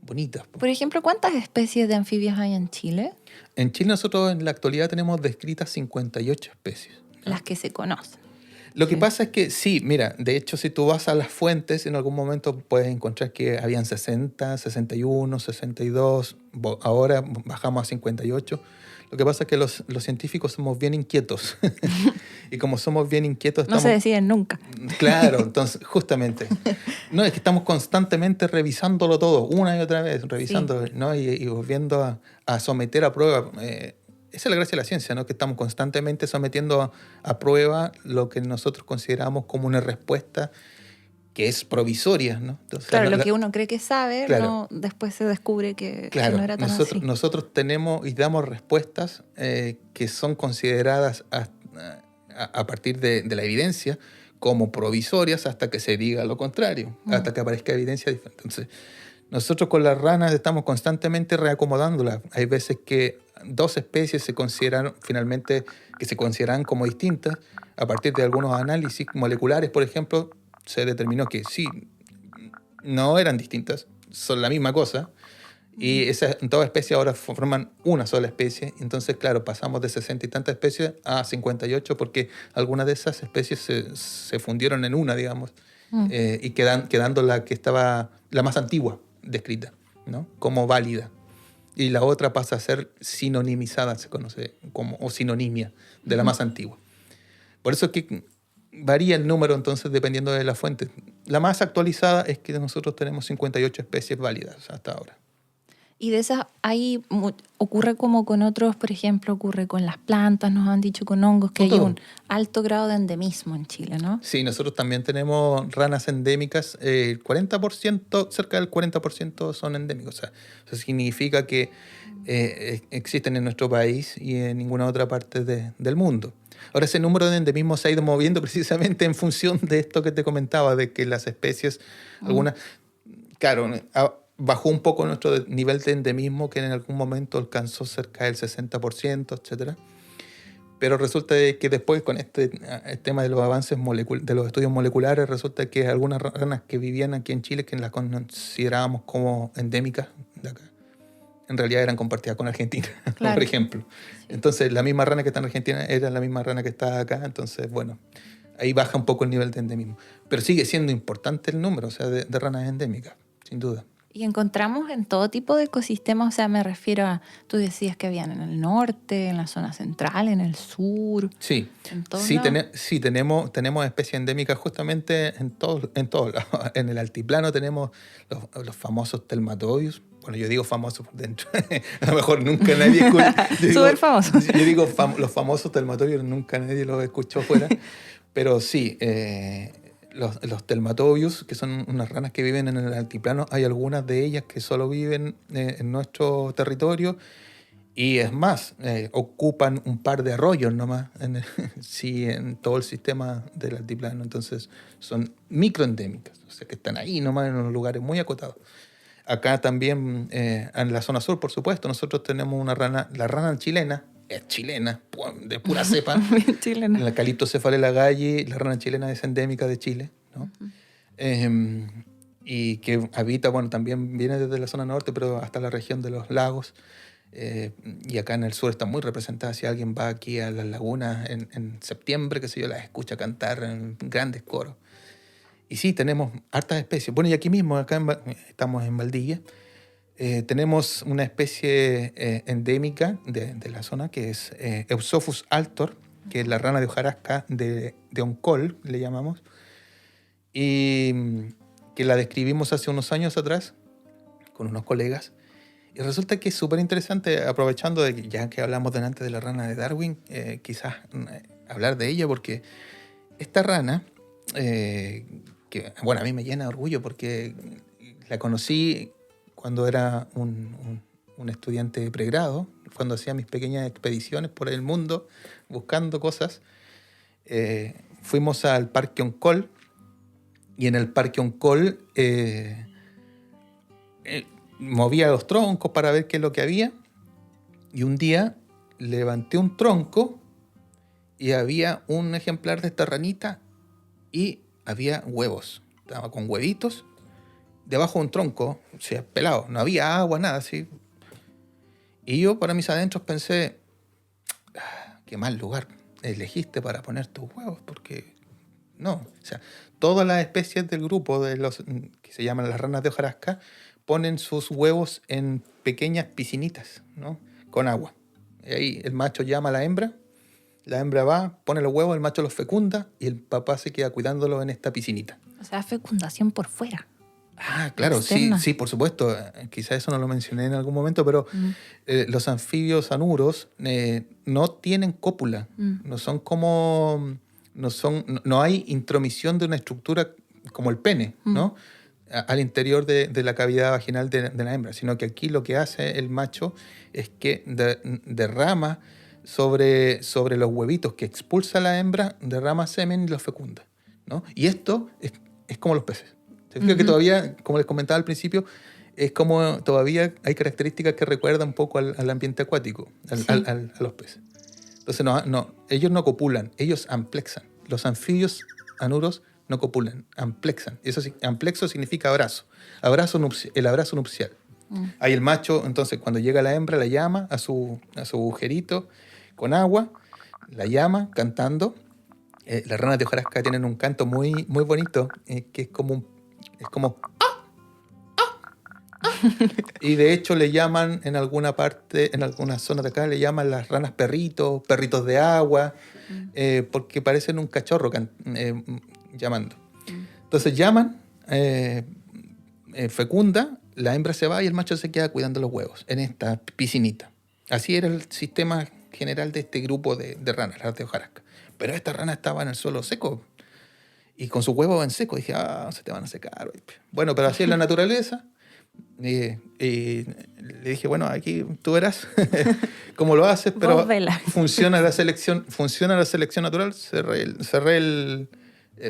bonitas. Por ejemplo, ¿cuántas especies de anfibios hay en Chile? En Chile nosotros en la actualidad tenemos descritas 58 especies. ¿No? Las que se conocen. Lo que Sí. pasa es que sí, mira, de hecho si tú vas a las fuentes, en algún momento puedes encontrar que habían 60, 61, 62, ahora bajamos a 58. Lo que pasa es que los científicos somos bien inquietos. Y como somos bien inquietos, No se deciden nunca. Claro, entonces, justamente. No, es que estamos constantemente revisándolo todo, una y otra vez, revisando, Sí. ¿no? Y volviendo a someter a prueba. Esa es la gracia de la ciencia, ¿no? Que estamos constantemente sometiendo a prueba lo que nosotros consideramos como una respuesta que es provisoria, ¿no? Entonces, Claro, lo que uno cree que sabe, claro, después se descubre que claro, no era tan así. nosotros tenemos y damos respuestas que son consideradas a partir de la evidencia como provisorias hasta que se diga lo contrario, hasta que aparezca evidencia diferente. Entonces, nosotros con las ranas estamos constantemente reacomodándolas. Hay veces que dos especies se consideran finalmente que se consideran como distintas. A partir de algunos análisis moleculares, por ejemplo, se determinó que sí, no eran distintas, son la misma cosa. Y esas dos especies ahora forman una sola especie. Entonces, claro, pasamos de 60 y tantas especies a 58 porque algunas de esas especies se fundieron en una, digamos, y quedando la que estaba la más antigua descrita, ¿no? Como válida. Y la otra pasa a ser sinonimizada, se conoce como, o sinonimia de la más antigua. Por eso es que varía el número entonces dependiendo de la fuente. La más actualizada es que nosotros tenemos 58 especies válidas hasta ahora. Y de esas, ahí ocurre como con otros, por ejemplo, ocurre con las plantas, nos han dicho con hongos, que Con hay todo. un alto grado de endemismo en Chile, ¿no? Sí, nosotros también tenemos ranas endémicas. El 40%, cerca del 40% son endémicos. O sea, eso significa que existen en nuestro país y en ninguna otra parte del mundo. Ahora, ese número de endemismo se ha ido moviendo precisamente en función de esto que te comentaba, de que las especies, algunas, claro, bajó un poco nuestro nivel de endemismo, que en algún momento alcanzó cerca del 60%, etcétera. Pero resulta que después con este tema de los avances de los estudios moleculares, resulta que algunas ranas que vivían aquí en Chile, que las considerábamos como endémicas de acá, en realidad eran compartidas con Argentina, Claro. por ejemplo. Sí. Entonces la misma rana que está en Argentina era la misma rana que está acá, entonces bueno, ahí baja un poco el nivel de endemismo. Pero sigue siendo importante el número, o sea, de ranas endémicas, sin duda. Y encontramos en todo tipo de ecosistemas, o sea, me refiero a, tú decías que habían en el norte, en la zona central, en el sur, Sí, en todos sí, lados. sí tenemos especies endémicas justamente en todos lados. En el altiplano tenemos los famosos telmatobius. Bueno, yo digo famosos por dentro. A lo mejor nunca nadie escucha. Súper famoso. Yo digo los famosos telmatobius, nunca nadie los escuchó afuera. Pero sí, los telmatobius, que son unas ranas que viven en el altiplano, hay algunas de ellas que solo viven en nuestro territorio. Y es más, ocupan un par de arroyos nomás en todo el sistema del altiplano. Entonces son microendémicas, o sea que están ahí nomás en unos lugares muy acotados. Acá también, en la zona sur, por supuesto, nosotros tenemos una rana, la rana chilena, es chilena, de pura cepa. Bien chilena. La Calyptocephalela galli, la rana chilena es endémica de Chile, ¿no? Y que habita, bueno, también viene desde la zona norte, pero hasta la región de los lagos. Y acá en el sur está muy representada. Si alguien va aquí a las lagunas en septiembre, qué sé yo, las escucha cantar en grandes coros. Y sí, tenemos hartas especies. Bueno, y aquí mismo, acá estamos en Valdivia, tenemos una especie endémica de la zona que es Eusophus altor, que es la rana de hojarasca de Oncol, le llamamos, y que la describimos hace unos años atrás con unos colegas. Y resulta que es súper interesante, aprovechando de que ya que hablamos delante de la rana de Darwin, quizás hablar de ella, porque esta rana, que bueno, a mí me llena de orgullo porque la conocí cuando era un estudiante de pregrado, cuando hacía mis pequeñas expediciones por el mundo buscando cosas. Fuimos al Parque Oncol, y en el Parque Oncol movía los troncos para ver qué es lo que había, y un día levanté un tronco y había un ejemplar de esta ranita y había huevos. Estaba con huevitos debajo de un tronco, o sea, pelado. No había agua, nada así. Y yo, para mis adentros, pensé, qué mal lugar elegiste para poner tus huevos, porque no. O sea, todas las especies del grupo de los que se llaman las ranas de hojarasca ponen sus huevos en pequeñas piscinitas, ¿no? Con agua. Y ahí el macho llama a la hembra va, pone los huevos, el macho los fecunda y el papá se queda cuidándolos en esta piscinita. O sea, fecundación por fuera. Ah, claro, Externa. sí, por supuesto. Quizás eso no lo mencioné en algún momento, pero los anfibios anuros no tienen cópula. No son como... No hay intromisión de una estructura como el pene, ¿no? Al interior de la cavidad vaginal de la hembra, sino que aquí lo que hace el macho es que derrama sobre los huevitos que expulsa la hembra, derrama semen y los fecunda, ¿no? Y esto es como los peces. Se fija que todavía, como les comentaba al principio, es como todavía hay características que recuerdan un poco al ambiente acuático, a los peces. Entonces ellos no copulan, ellos amplexan. Los anfibios anuros no copulan, amplexan. Eso sí, amplexo significa abrazo. El abrazo nupcial. Ahí el macho, entonces, cuando llega la hembra, la llama a su agujerito con agua, la llama cantando. Las ranas de hojarasca tienen un canto muy, muy bonito, que es como y de hecho le llaman en alguna parte, en algunas zonas de acá, le llaman las ranas perritos de agua, porque parecen un cachorro llamando. Entonces llaman, fecunda, la hembra se va y el macho se queda cuidando los huevos en esta piscinita. Así era el sistema general de este grupo de ranas, las de hojarasca. Pero esta rana estaba en el suelo seco y con sus huevos en seco. Dije, se te van a secar. Bueno, pero así es la naturaleza. Y le dije, bueno, aquí tú verás cómo lo haces, pero funciona la selección natural.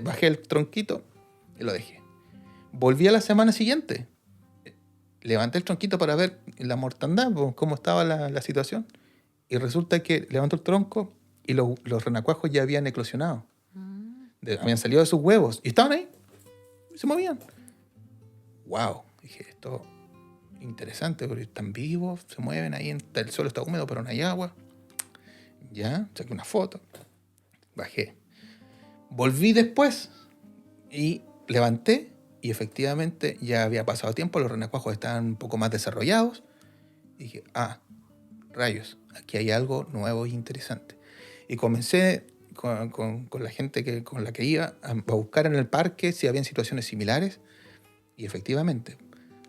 Bajé el tronquito y lo dejé. Volví a la semana siguiente. Levanté el tronquito para ver la mortandad, cómo estaba la situación. Y resulta que levanto el tronco y los renacuajos ya habían eclosionado. Habían salido de sus huevos y estaban ahí. Se movían. ¡Wow! Dije, esto interesante, porque están vivos, se mueven ahí, el suelo está húmedo, pero no hay agua. Ya, saqué una foto, bajé. Volví después y levanté y efectivamente ya había pasado tiempo, los renacuajos estaban un poco más desarrollados. Dije, rayos, aquí hay algo nuevo e interesante. Y comencé con la gente con la que iba a buscar en el parque si habían situaciones similares. Y efectivamente,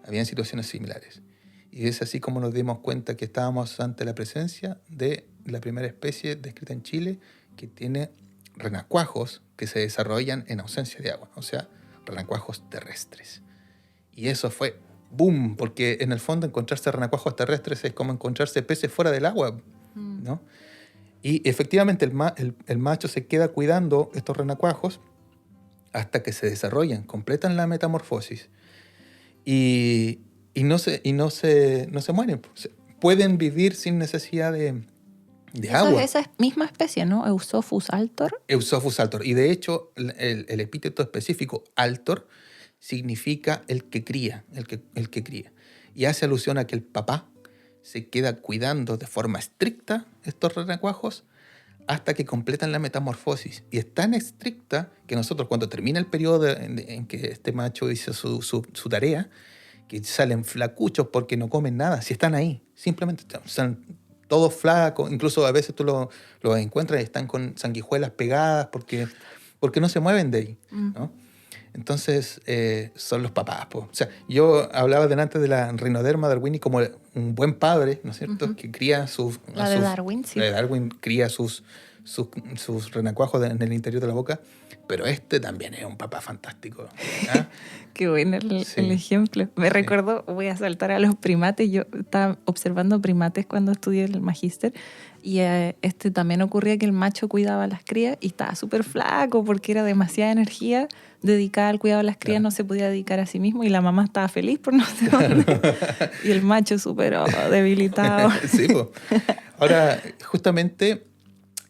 habían situaciones similares. Y es así como nos dimos cuenta que estábamos ante la presencia de la primera especie descrita en Chile que tiene renacuajos que se desarrollan en ausencia de agua, o sea, renacuajos terrestres. Y eso fue boom, porque en el fondo encontrarse renacuajos terrestres es como encontrarse peces fuera del agua, ¿no? Y efectivamente el macho se queda cuidando estos renacuajos hasta que se desarrollan, completan la metamorfosis y no se mueren. Pueden vivir sin necesidad de agua. Esa misma especie, ¿no? Eusophus altor. Eusophus altor. Y de hecho, el epíteto específico altor significa el que cría, el que cría. Y hace alusión a que el papá se queda cuidando de forma estricta estos renacuajos hasta que completan la metamorfosis. Y es tan estricta que nosotros, cuando termina el periodo en que este macho hizo su tarea, que salen flacuchos porque no comen nada, si están ahí, simplemente están todos flacos, incluso a veces tú los encuentras y están con sanguijuelas pegadas porque no se mueven de ahí, ¿no? Entonces, son los papás. O sea, yo hablaba delante de la Rhinoderma darwini como un buen padre, ¿no es cierto? Que cría La de Darwin, sí. La de Darwin cría sus renacuajos en el interior de la boca, pero este también es un papá fantástico. Qué bueno el ejemplo. Me recuerdo, voy a saltar a los primates. Yo estaba observando primates cuando estudié el magíster y también ocurría que el macho cuidaba a las crías y estaba súper flaco porque era demasiada energía dedicada al cuidado de las crías, no se podía dedicar a sí mismo y la mamá estaba feliz por no sé dónde. Y el macho súper debilitado. Sí, pues. Ahora, justamente,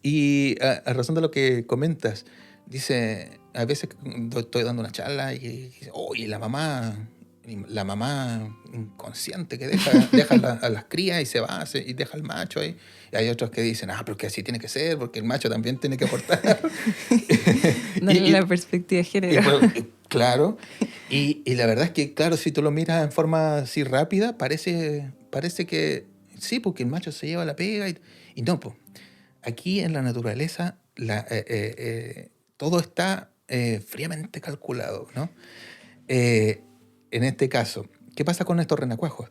y a razón de lo que comentas, dice, a veces estoy dando una charla y dice, oye, la mamá inconsciente que deja a las crías y se va y deja al macho ahí. Y hay otros que dicen, pero que así tiene que ser, porque el macho también tiene que aportar. Darle la perspectiva de género. Claro. Y la verdad es que, claro, si tú lo miras en forma así rápida, parece que sí, porque el macho se lleva la pega. Y no, pues. Aquí en la naturaleza todo está fríamente calculado, ¿no? En este caso, ¿qué pasa con estos renacuajos?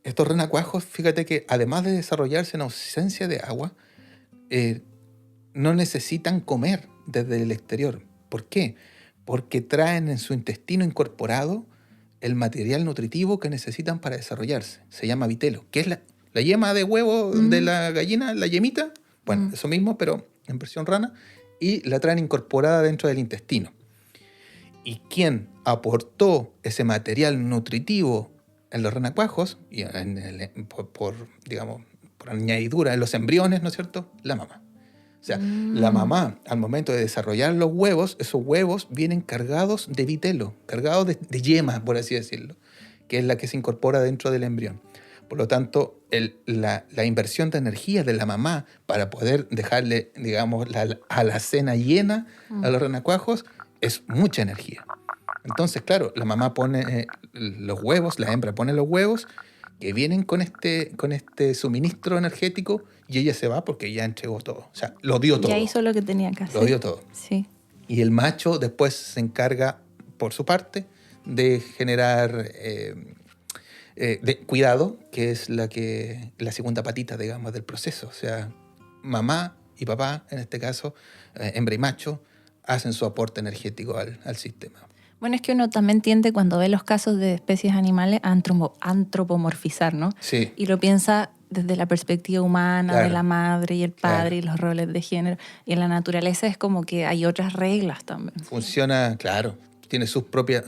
Estos renacuajos, fíjate que además de desarrollarse en ausencia de agua, no necesitan comer desde el exterior. ¿Por qué? Porque traen en su intestino incorporado el material nutritivo que necesitan para desarrollarse. Se llama vitelo, que es la yema de huevo de la gallina, la yemita. Bueno, eso mismo, pero en versión rana. Y la traen incorporada dentro del intestino. Y quien aportó ese material nutritivo en los renacuajos, y por añadidura en los embriones, ¿no es cierto? La mamá. O sea, la mamá, al momento de desarrollar los huevos, esos huevos vienen cargados de vitelo, cargados de yema, por así decirlo, que es la que se incorpora dentro del embrión. Por lo tanto, la inversión de energía de la mamá para poder dejarle, digamos, la alacena llena a los renacuajos es mucha energía. Entonces, claro, la mamá pone los huevos, la hembra pone los huevos que vienen con este suministro energético y ella se va porque ya entregó todo. O sea, lo dio todo. Ya hizo lo que tenía que hacer. Lo dio todo. Sí. Y el macho después se encarga, por su parte, de generar cuidado, que es la segunda patita, digamos, del proceso. O sea, mamá y papá, en este caso, hembra y macho, hacen su aporte energético al sistema. Bueno, es que uno también tiende, cuando ve los casos de especies animales, a antropomorfizar, ¿no? Sí. Y lo piensa desde la perspectiva humana, Claro. De la madre y el padre, Claro. Y los roles de género. Y en la naturaleza es como que hay otras reglas también. Funciona, claro, tiene sus propios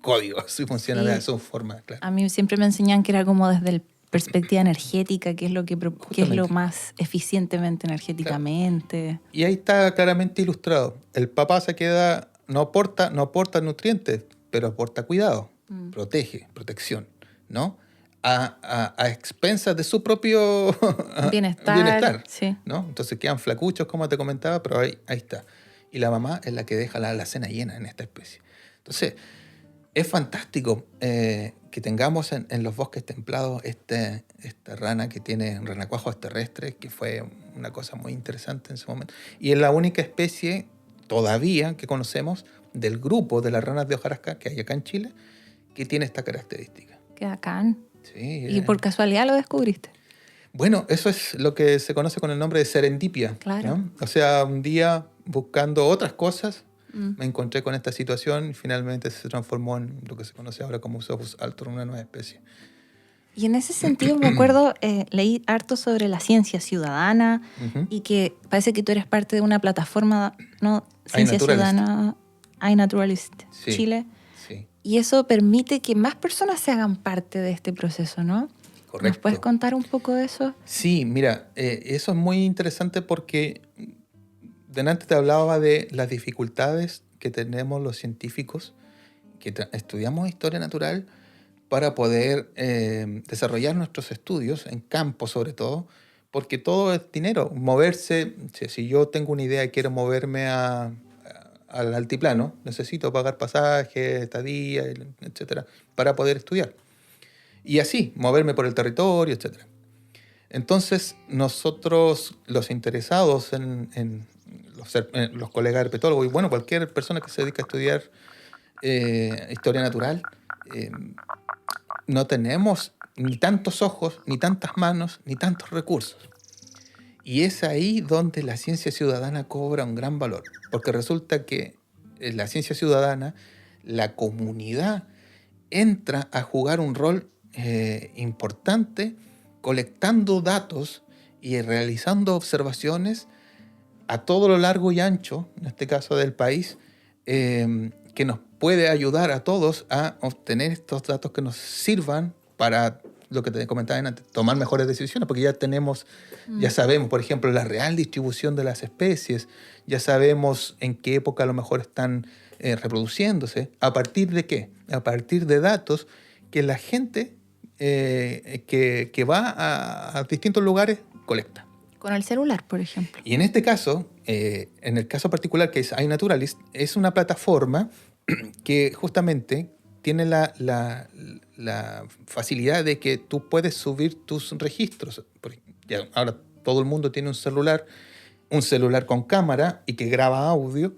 códigos y funciona de su forma, claro. A mí siempre me enseñan que era como desde la perspectiva energética, que es lo más eficientemente energéticamente. Claro. Y ahí está claramente ilustrado. El papá se queda, no aporta nutrientes, pero aporta cuidado, protección, ¿no? A expensas de su propio bienestar. Sí. ¿no? Entonces quedan flacuchos, como te comentaba, pero ahí está. Y la mamá es la que deja la alacena llena en esta especie. Entonces, es fantástico que tengamos en los bosques templados esta rana que tiene renacuajos terrestres, que fue una cosa muy interesante en su momento. Y es la única especie todavía que conocemos del grupo de las ranas de hojarasca que hay acá en Chile que tiene esta característica. Qué bacán. Sí, ¿Y por casualidad lo descubriste? Bueno, eso es lo que se conoce con el nombre de serendipia. Claro. ¿no? O sea, un día buscando otras cosas, me encontré con esta situación y finalmente se transformó en lo que se conoce ahora como Usophus altor, una nueva especie. Y en ese sentido me acuerdo, leí harto sobre la ciencia ciudadana y que parece que tú eres parte de una plataforma, ¿no? Ciencia Ciudadana, iNaturalist sí, Chile. Sí. Y eso permite que más personas se hagan parte de este proceso, ¿no? Correcto. ¿Nos puedes contar un poco de eso? Sí, mira, eso es muy interesante porque delante te hablaba de las dificultades que tenemos los científicos que estudiamos historia natural para poder desarrollar nuestros estudios en campo sobre todo, porque todo es dinero. Moverse, si yo tengo una idea y quiero moverme al altiplano, necesito pagar pasajes, estadía, etcétera, para poder estudiar. Y así, moverme por el territorio, etcétera. Entonces, nosotros, los interesados en los colegas herpetólogos, y bueno, cualquier persona que se dedica a estudiar historia natural, no tenemos ni tantos ojos, ni tantas manos, ni tantos recursos. Y es ahí donde la ciencia ciudadana cobra un gran valor, porque resulta que en la ciencia ciudadana, la comunidad entra a jugar un rol importante, colectando datos y realizando observaciones a todo lo largo y ancho, en este caso del país, que nos puede ayudar a todos a obtener estos datos que nos sirvan para lo que te comentaba antes, tomar mejores decisiones, porque ya tenemos, ya sabemos, por ejemplo, la real distribución de las especies, ya sabemos en qué época a lo mejor están reproduciéndose. ¿A partir de qué? A partir de datos que la gente que va a distintos lugares colecta. Con el celular, por ejemplo. Y en este caso, en el caso particular que es iNaturalist, es una plataforma que justamente tiene la facilidad de que tú puedes subir tus registros. Ahora todo el mundo tiene un celular con cámara y que graba audio.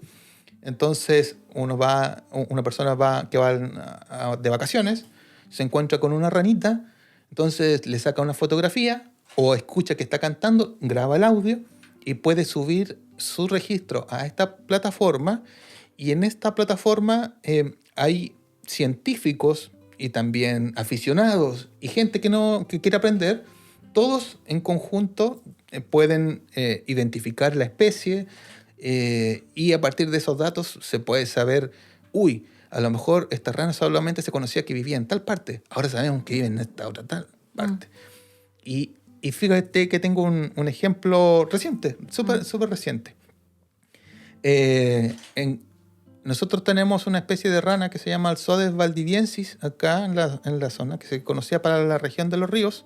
Entonces una persona que va de vacaciones, se encuentra con una ranita, entonces le saca una fotografía o escucha que está cantando, graba el audio y puede subir su registro a esta plataforma. Y en esta plataforma hay científicos y también aficionados y gente que quiere aprender. Todos en conjunto pueden identificar la especie y a partir de esos datos se puede saber, a lo mejor esta rana solamente se conocía que vivía en tal parte, ahora sabemos que vive en esta otra tal parte. Y fíjate que tengo un ejemplo reciente, súper reciente. Nosotros tenemos una especie de rana que se llama Alzodes valdiviensis acá en la zona, que se conocía para la región de los ríos.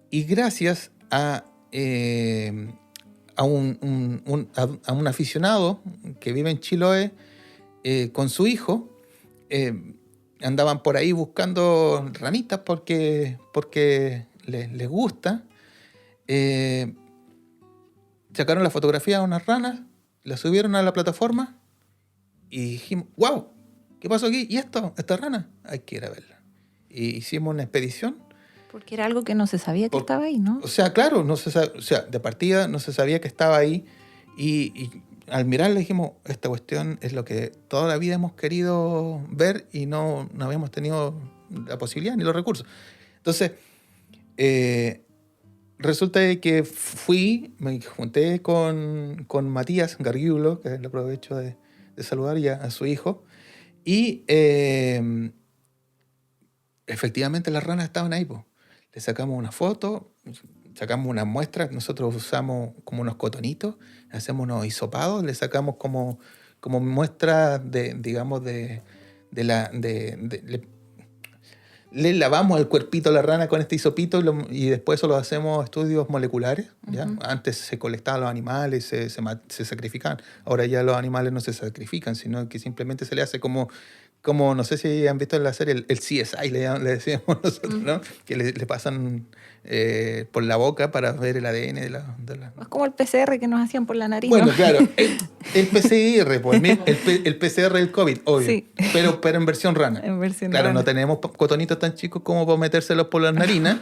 Y gracias a un aficionado que vive en Chiloé con su hijo, andaban por ahí buscando ranitas porque les gusta. Sacaron la fotografía de unas ranas, la subieron a la plataforma y dijimos, ¡wow! ¿Qué pasó aquí? ¿Y esto? ¿Esta rana? Hay que ir a verla. Y hicimos una expedición. Porque era algo que no se sabía que estaba ahí, ¿no? O sea, claro, de partida no se sabía que estaba ahí. Y al mirarla dijimos, esta cuestión es lo que toda la vida hemos querido ver y no habíamos tenido la posibilidad ni los recursos. Entonces, resulta de que me junté con Matías Gargiulo, que le aprovecho de saludar ya a su hijo, y efectivamente las ranas estaban ahí, po. Le sacamos una foto, sacamos unas muestras, nosotros usamos como unos cotonitos, hacemos unos hisopados, le sacamos como muestras le lavamos el cuerpito a la rana con este hisopito y después eso lo hacemos estudios moleculares. ¿Ya? Uh-huh. Antes se colectaban los animales, se sacrificaban. Ahora ya los animales no se sacrifican, sino que simplemente se le hace como no sé si han visto en la serie, el CSI le decíamos nosotros, ¿no? Que le pasan por la boca para ver el ADN de la... Es como el PCR que nos hacían por la nariz, bueno, ¿no? Claro, el PCR, pues, el PCR del COVID, obvio, sí. pero en versión rana. En versión rana. No tenemos cotonitos tan chicos como para metérselos por las narinas,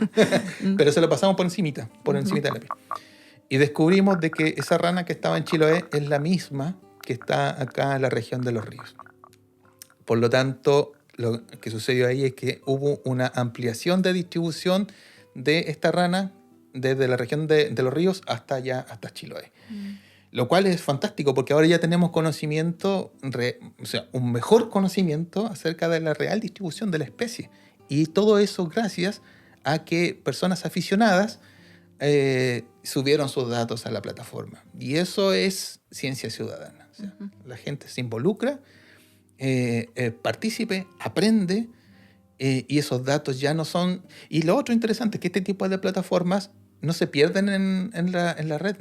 pero se lo pasamos por encimita de la piel. Y descubrimos de que esa rana que estaba en Chiloé es la misma que está acá en la región de los ríos. Por lo tanto, lo que sucedió ahí es que hubo una ampliación de distribución de esta rana desde la región de los ríos hasta Chiloé. Lo cual es fantástico porque ahora ya tenemos conocimiento, un mejor conocimiento acerca de la real distribución de la especie. Y todo eso gracias a que personas aficionadas subieron sus datos a la plataforma. Y eso es ciencia ciudadana. O sea, la gente se involucra, participe, aprende, y esos datos ya no son... Y lo otro interesante es que este tipo de plataformas no se pierden en la red,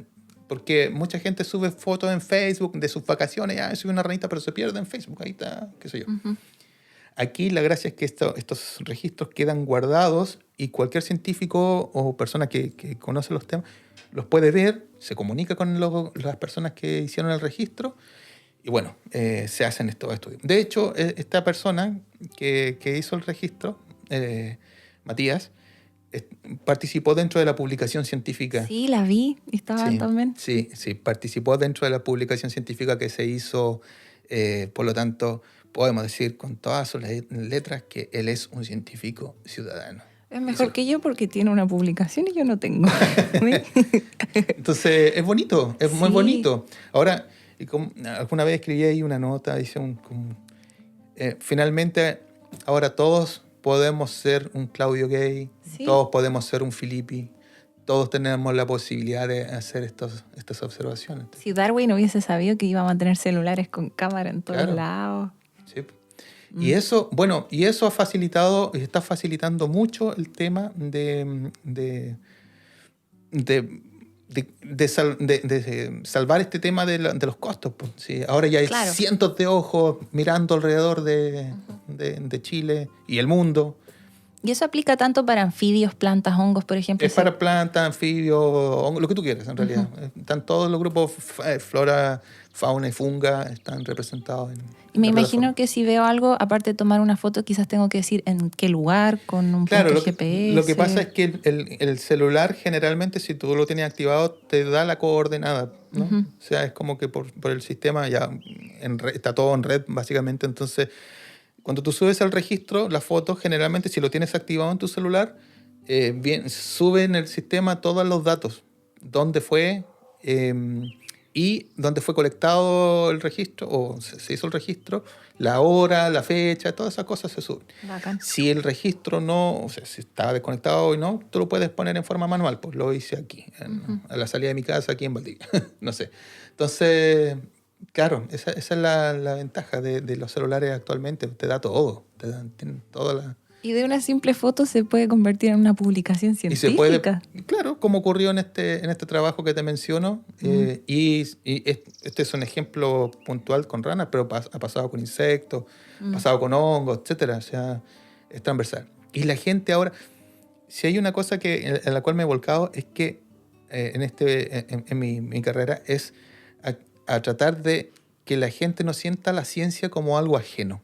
porque mucha gente sube fotos en Facebook de sus vacaciones, sube una ranita, pero se pierde en Facebook, ahí está, qué sé yo. Uh-huh. Aquí la gracia es que estos registros quedan guardados y cualquier científico o persona que conoce los temas los puede ver, se comunica con las personas que hicieron el registro. Y bueno, se hacen estos estudios. De hecho, esta persona que hizo el registro, Matías, participó dentro de la publicación científica. Sí, la vi, estaban también. Sí, participó dentro de la publicación científica que se hizo. Por lo tanto, podemos decir con todas sus letras que él es un científico ciudadano. Es mejor que yo porque tiene una publicación y yo no tengo. Entonces, es bonito, es muy bonito. Ahora... Y alguna vez escribí ahí una nota, dice finalmente ahora todos podemos ser un Claudio Gay, Sí. todos podemos ser un Filippi, todos tenemos la posibilidad de hacer estas observaciones. Si Darwin hubiese sabido que íbamos a tener celulares con cámara en todos Claro. lados. Sí. Y eso, bueno, y eso ha facilitado y está facilitando mucho el tema de salvar este tema de los costos. Pues. Sí, ahora ya hay Claro. cientos de ojos mirando alrededor de Chile y el mundo. Y eso aplica tanto para anfibios, plantas, hongos, por ejemplo. Es para plantas, anfibios, hongos, lo que tú quieras en realidad. Están todos los grupos, flora, fauna y funga, están representados en Y me la imagino plataforma. que si veo algo, aparte de tomar una foto, quizás tengo que decir en qué lugar, con un Claro, punto GPS. lo que pasa es que el celular generalmente, si tú lo tienes activado, te da la coordenada, ¿no? O sea, es como que por el sistema ya está todo en red, básicamente. Entonces, cuando tú subes al registro, la foto, generalmente, si lo tienes activado en tu celular, sube en el sistema todos los datos. Dónde fue y dónde fue colectado el registro, o se hizo el registro, la hora, la fecha, todas esas cosas se suben. Bacán. Si el registro no, o sea, si estaba desconectado o no, tú lo puedes poner en forma manual. Pues lo hice aquí, a la salida de mi casa, aquí en Valdivia. No sé. Entonces, claro, esa es la ventaja de los celulares actualmente. Te da todo. Tienen toda la... Y de una simple foto se puede convertir en una publicación Y científica. se puede, claro, como ocurrió en este trabajo que te menciono, y este es un ejemplo puntual con ranas, pero ha pasado con insectos, ha pasado con hongos, etcétera. O sea, es transversal. Y la gente ahora, si hay una cosa en la cual me he volcado, es que en mi carrera es a tratar de que la gente no sienta la ciencia como algo ajeno.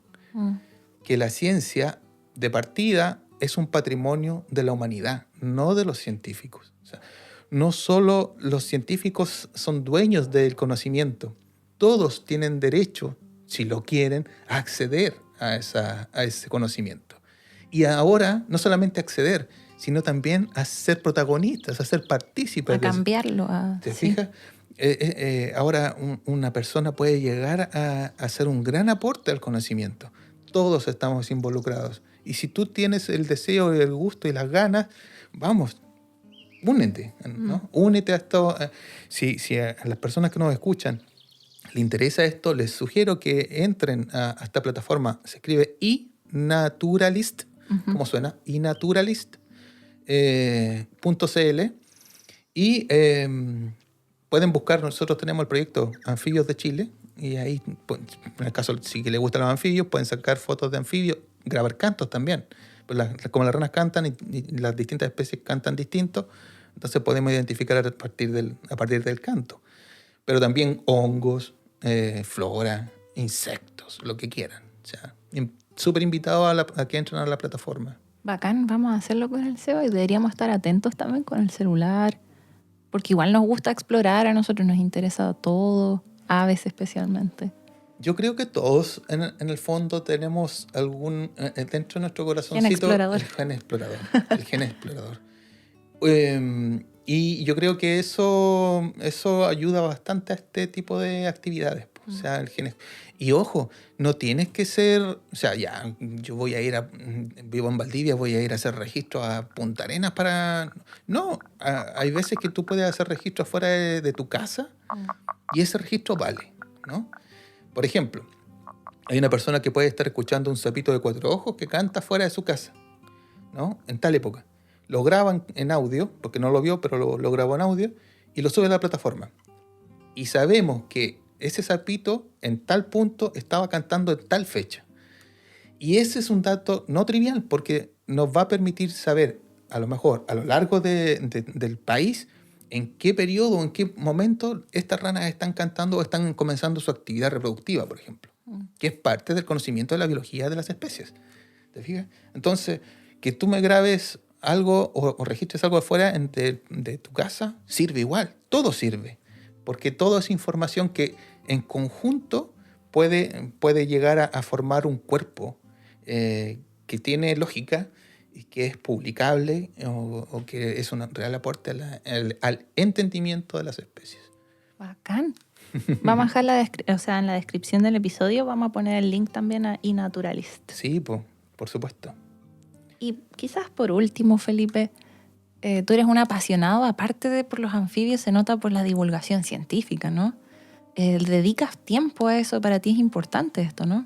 Que la ciencia, de partida, es un patrimonio de la humanidad, no de los científicos. O sea, no solo los científicos son dueños del conocimiento, todos tienen derecho, si lo quieren, a acceder a ese conocimiento. Y ahora, no solamente acceder, sino también a ser protagonistas, a ser partícipes. A cambiarlo. ¿Te fijas? Ahora una persona puede llegar a hacer un gran aporte al conocimiento. Todos estamos involucrados. Y si tú tienes el deseo, el gusto y las ganas, vamos, únete, ¿no? Únete a esto. Si a las personas que nos escuchan le interesa esto, les sugiero que entren a esta plataforma. Se escribe iNaturalist, ¿cómo suena? iNaturalist.cl y pueden buscar, nosotros tenemos el proyecto Anfibios de Chile, y ahí, en el caso, si les gustan los anfibios, pueden sacar fotos de anfibios, grabar cantos también. Pues como las ranas cantan y las distintas especies cantan distinto, entonces podemos identificar a partir del canto. Pero también hongos, flora, insectos, lo que quieran. O sea, súper invitados a que entren a la plataforma. Bacán, vamos a hacerlo con el SEBA y deberíamos estar atentos también con el celular, porque igual nos gusta explorar, a nosotros nos interesa todo, aves especialmente. Yo creo que todos en el fondo tenemos dentro de nuestro corazoncito explorador. el gen explorador. El gen explorador. Y yo creo que eso ayuda bastante a este tipo de actividades. O sea, el gen. Y ojo, no tienes que ser, o sea, ya, yo vivo en Valdivia, voy a ir a hacer registro a Punta Arenas para... No, hay veces que tú puedes hacer registro afuera de tu casa y ese registro vale, ¿no? Por ejemplo, hay una persona que puede estar escuchando un sapito de 4 ojos que canta fuera de su casa, ¿no? En tal época. Lo graban en audio, porque no lo vio, pero lo grabó en audio, y lo sube a la plataforma. Y sabemos que ese sapito en tal punto estaba cantando en tal fecha. Y ese es un dato no trivial, porque nos va a permitir saber, a lo mejor, a lo largo del país, en qué periodo o en qué momento estas ranas están cantando o están comenzando su actividad reproductiva, por ejemplo, que es parte del conocimiento de la biología de las especies. ¿Te fijas? Entonces, que tú me grabes algo o registres algo afuera de tu casa, sirve igual, todo sirve, porque todo es información que en conjunto puede llegar a formar un cuerpo que tiene lógica y que es publicable o que es un real aporte al entendimiento de las especies. Bacán. Vamos a dejar en la descripción del episodio vamos a poner el link también a iNaturalist. Sí, por supuesto. Y quizás por último, Felipe, tú eres un apasionado, aparte de por los anfibios, se nota por la divulgación científica, ¿no? Dedicas tiempo a eso, para ti es importante esto, ¿no?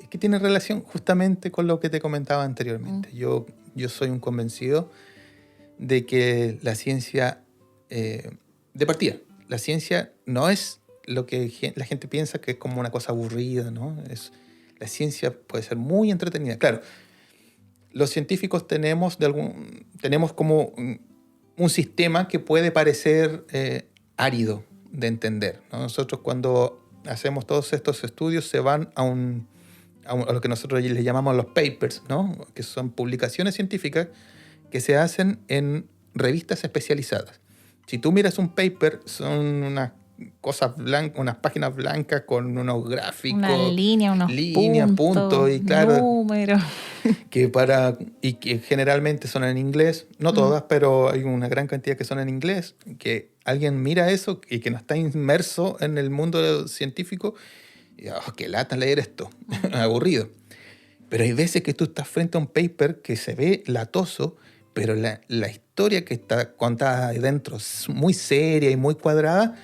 Es que tiene relación justamente con lo que te comentaba anteriormente. Yo soy un convencido de que la ciencia, de partida, la ciencia no es lo que la gente piensa que es como una cosa aburrida, ¿no? La ciencia puede ser muy entretenida. Claro, los científicos tenemos como un sistema que puede parecer árido de entender, ¿no? Nosotros cuando hacemos todos estos estudios se van a lo que nosotros les llamamos los papers, ¿no? Que son publicaciones científicas que se hacen en revistas especializadas. Si tú miras un paper, son unas cosas blancas, unas páginas blancas con unos gráficos, una línea, unos puntos y claro, números. Y que generalmente son en inglés, no todas, pero hay una gran cantidad que son en inglés, que alguien mira eso y que no está inmerso en el mundo científico, y qué lata leer esto, aburrido. Pero hay veces que tú estás frente a un paper que se ve latoso, pero la historia que está contada ahí dentro es muy seria y muy cuadrada,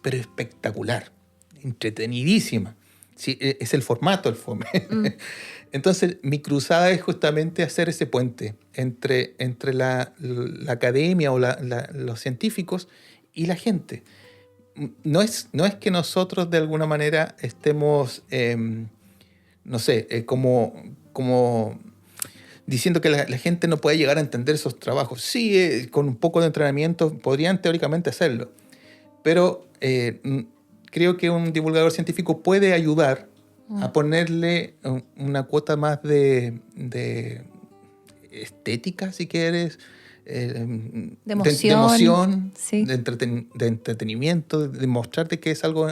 pero espectacular, entretenidísima. Sí, es el formato, el fome. Entonces, mi cruzada es justamente hacer ese puente entre la academia o los científicos y la gente. No es que nosotros de alguna manera estemos, no sé, como diciendo que la gente no puede llegar a entender esos trabajos. Sí, con un poco de entrenamiento podrían teóricamente hacerlo, pero creo que un divulgador científico puede ayudar a ponerle una cuota más de estética, si quieres, de emoción, sí. de entretenimiento, de mostrarte que es algo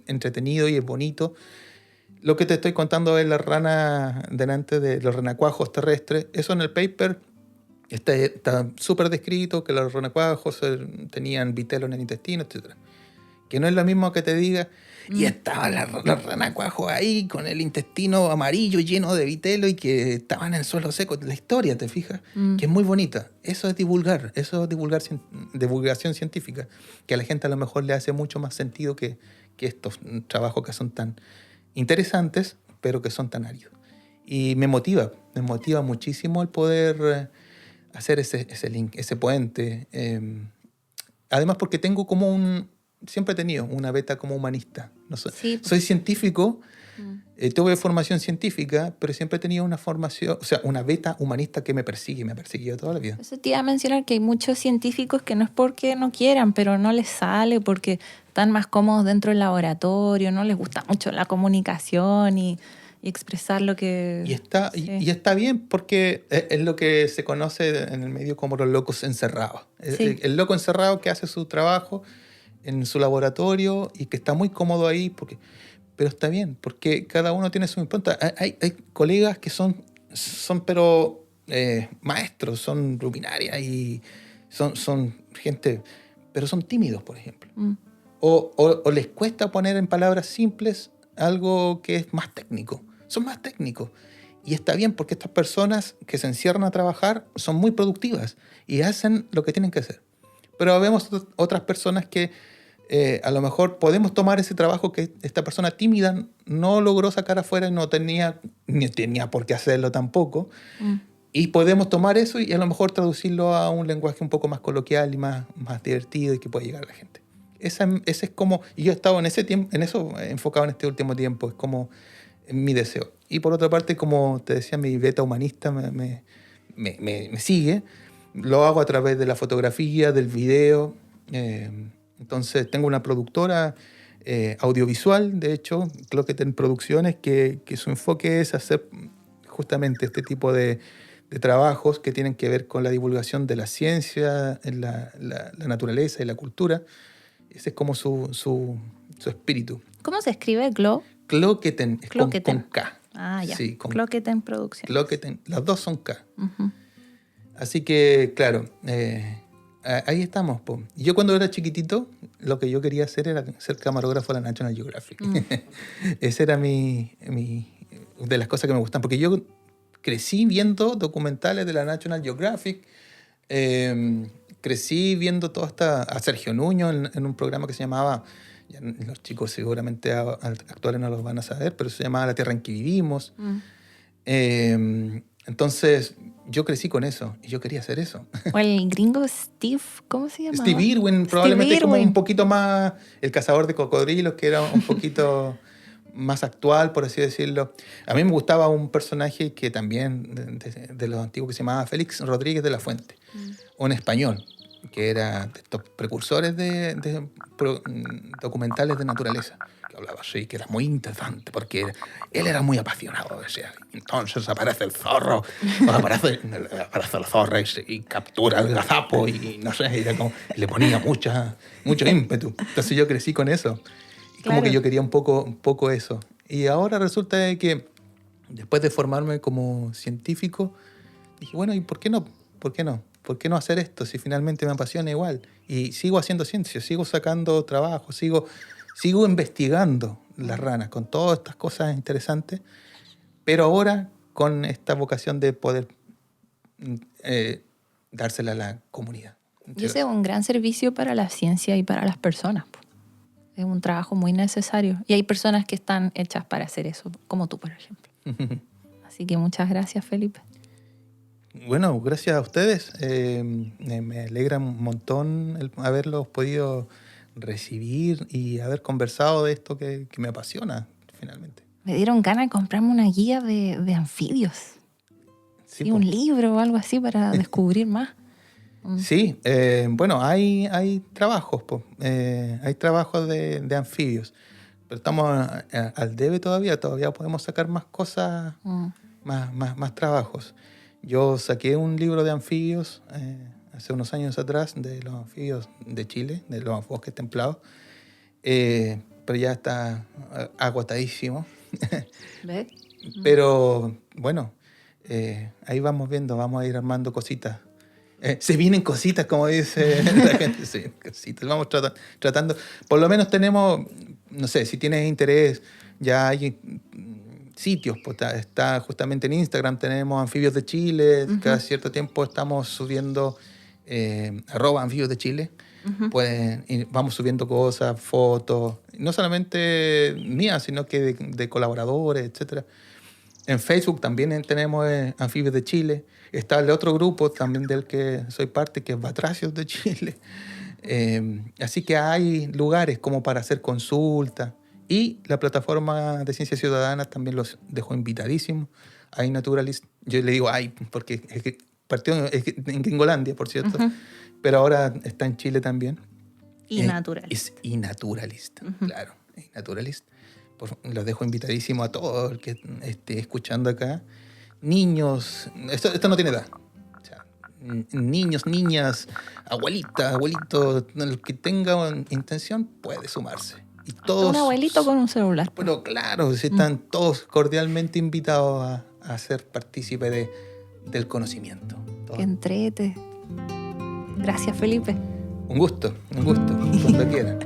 entretenido y es bonito. Lo que te estoy contando es la rana delante de los renacuajos terrestres. Eso en el paper está súper descrito, que los renacuajos tenían vitelo en el intestino, etc. Que no es lo mismo que te diga, y estaban los renacuajos ahí con el intestino amarillo lleno de vitelo y que estaban en el suelo seco. La historia, ¿te fijas? Que es muy bonita. Eso es divulgación científica, que a la gente a lo mejor le hace mucho más sentido que estos trabajos que son tan interesantes, pero que son tan áridos. Y me motiva muchísimo el poder hacer ese link, ese puente. Además porque tengo siempre he tenido una beta como humanista. No sé, sí. Soy científico, tuve formación científica, pero siempre he tenido una formación, o sea, una beta humanista que me ha perseguido toda la vida. Eso te iba a mencionar, que hay muchos científicos que no es porque no quieran, pero no les sale porque están más cómodos dentro del laboratorio, no les gusta mucho la comunicación y expresar lo que... Y está bien porque es lo que se conoce en el medio como los locos encerrados. Sí. El loco encerrado que hace su trabajo en su laboratorio y que está muy cómodo ahí, pero está bien, porque cada uno tiene su impronta. Hay colegas que son pero maestros, son luminarias y son gente, pero son tímidos, por ejemplo. O les cuesta poner en palabras simples algo que es más técnico. Son más técnicos. Y está bien, porque estas personas que se encierran a trabajar son muy productivas y hacen lo que tienen que hacer. Pero vemos otras personas que a lo mejor podemos tomar ese trabajo que esta persona tímida no logró sacar afuera y ni tenía por qué hacerlo tampoco. Y podemos tomar eso y a lo mejor traducirlo a un lenguaje un poco más coloquial y más divertido y que pueda llegar a la gente. Ese es como... Y yo he estado en eso enfocado en este último tiempo. Es como mi deseo. Y por otra parte, como te decía, mi beta humanista me sigue. Lo hago a través de la fotografía, del video. Entonces tengo una productora audiovisual, de hecho, Cloqueten Producciones, que su enfoque es hacer justamente este tipo de trabajos que tienen que ver con la divulgación de la ciencia, la naturaleza y la cultura. Ese es como su espíritu. ¿Cómo se escribe Glo? Cloqueten, es con K. Ah, ya. Sí, Cloqueten Producciones. Cloqueten, las dos son K. Así que, claro, ahí estamos. Po. Yo cuando era chiquitito, lo que yo quería hacer era ser camarógrafo de la National Geographic. Esa era de las cosas que me gustan. Porque yo crecí viendo documentales de la National Geographic, crecí viendo a Sergio Nuño en un programa que se llamaba, ya los chicos seguramente actuales no los van a saber, pero se llamaba La Tierra en que Vivimos. Entonces yo crecí con eso y yo quería hacer eso. O el gringo Steve, ¿cómo se llama? Steve Irwin, probablemente como un poquito más el cazador de cocodrilos, que era un poquito más actual, por así decirlo. A mí me gustaba un personaje que también de los antiguos que se llamaba Félix Rodríguez de la Fuente, un español que era de estos precursores de documentales de naturaleza, que hablaba así, que era muy interesante, porque él era muy apasionado. O sea, entonces aparece el zorro, aparece el zorro y captura el gazapo y no sé, era como, le ponía mucho ímpetu. Entonces yo crecí con eso. Como que yo quería un poco eso. Y ahora resulta de que después de formarme como científico, dije, bueno, ¿y por qué no? ¿Por qué no? ¿Por qué no hacer esto si finalmente me apasiona igual? Y sigo haciendo ciencia, sigo sacando trabajo, sigo investigando las ranas con todas estas cosas interesantes, pero ahora con esta vocación de poder dársela a la comunidad. Y ese es un gran servicio para la ciencia y para las personas. Es un trabajo muy necesario. Y hay personas que están hechas para hacer eso, como tú, por ejemplo. Así que muchas gracias, Felipe. Bueno, gracias a ustedes. Me alegra un montón el haberlos podido recibir y haber conversado de esto que me apasiona, finalmente. Me dieron ganas de comprarme una guía de anfibios. Sí, un libro o algo así para descubrir más. Sí, bueno, hay trabajos, hay trabajos de anfibios, pero estamos al debe todavía podemos sacar más cosas, más trabajos. Yo saqué un libro de anfibios hace unos años atrás, de los anfibios de Chile, de los bosques templados, pero ya está agotadísimo. ¿Ves? Pero bueno, ahí vamos viendo, vamos a ir armando cositas. Se vienen cositas, como dice la gente. Sí, cositas. Vamos tratando. Por lo menos tenemos, no sé, si tienes interés, ya hay sitios. Pues está justamente en Instagram, tenemos Anfibios de Chile. Cada cierto tiempo estamos subiendo @Anfibios de Chile. Vamos subiendo cosas, fotos, no solamente mías, sino que de colaboradores, etcétera. En Facebook también tenemos Anfibios de Chile. Está el otro grupo también del que soy parte, que es Batracios de Chile. Así que hay lugares como para hacer consultas. Y la plataforma de Ciencia Ciudadana también los dejó invitadísimos. Hay Naturalist. Yo le digo ay, porque es que partió en Gringolandia, por cierto. Pero ahora está en Chile también. Y Naturalist. Es Naturalist, claro. Naturalist. Los dejo invitadísimos a todos el que esté escuchando acá. Niños, esto no tiene edad. O sea, niños, niñas, abuelitas, abuelitos, el que tenga intención puede sumarse. Y todos, un abuelito con un celular. Bueno, claro, están todos cordialmente invitados a ser partícipes del conocimiento. Que entrete. Gracias, Felipe. Un gusto, cuando quieran.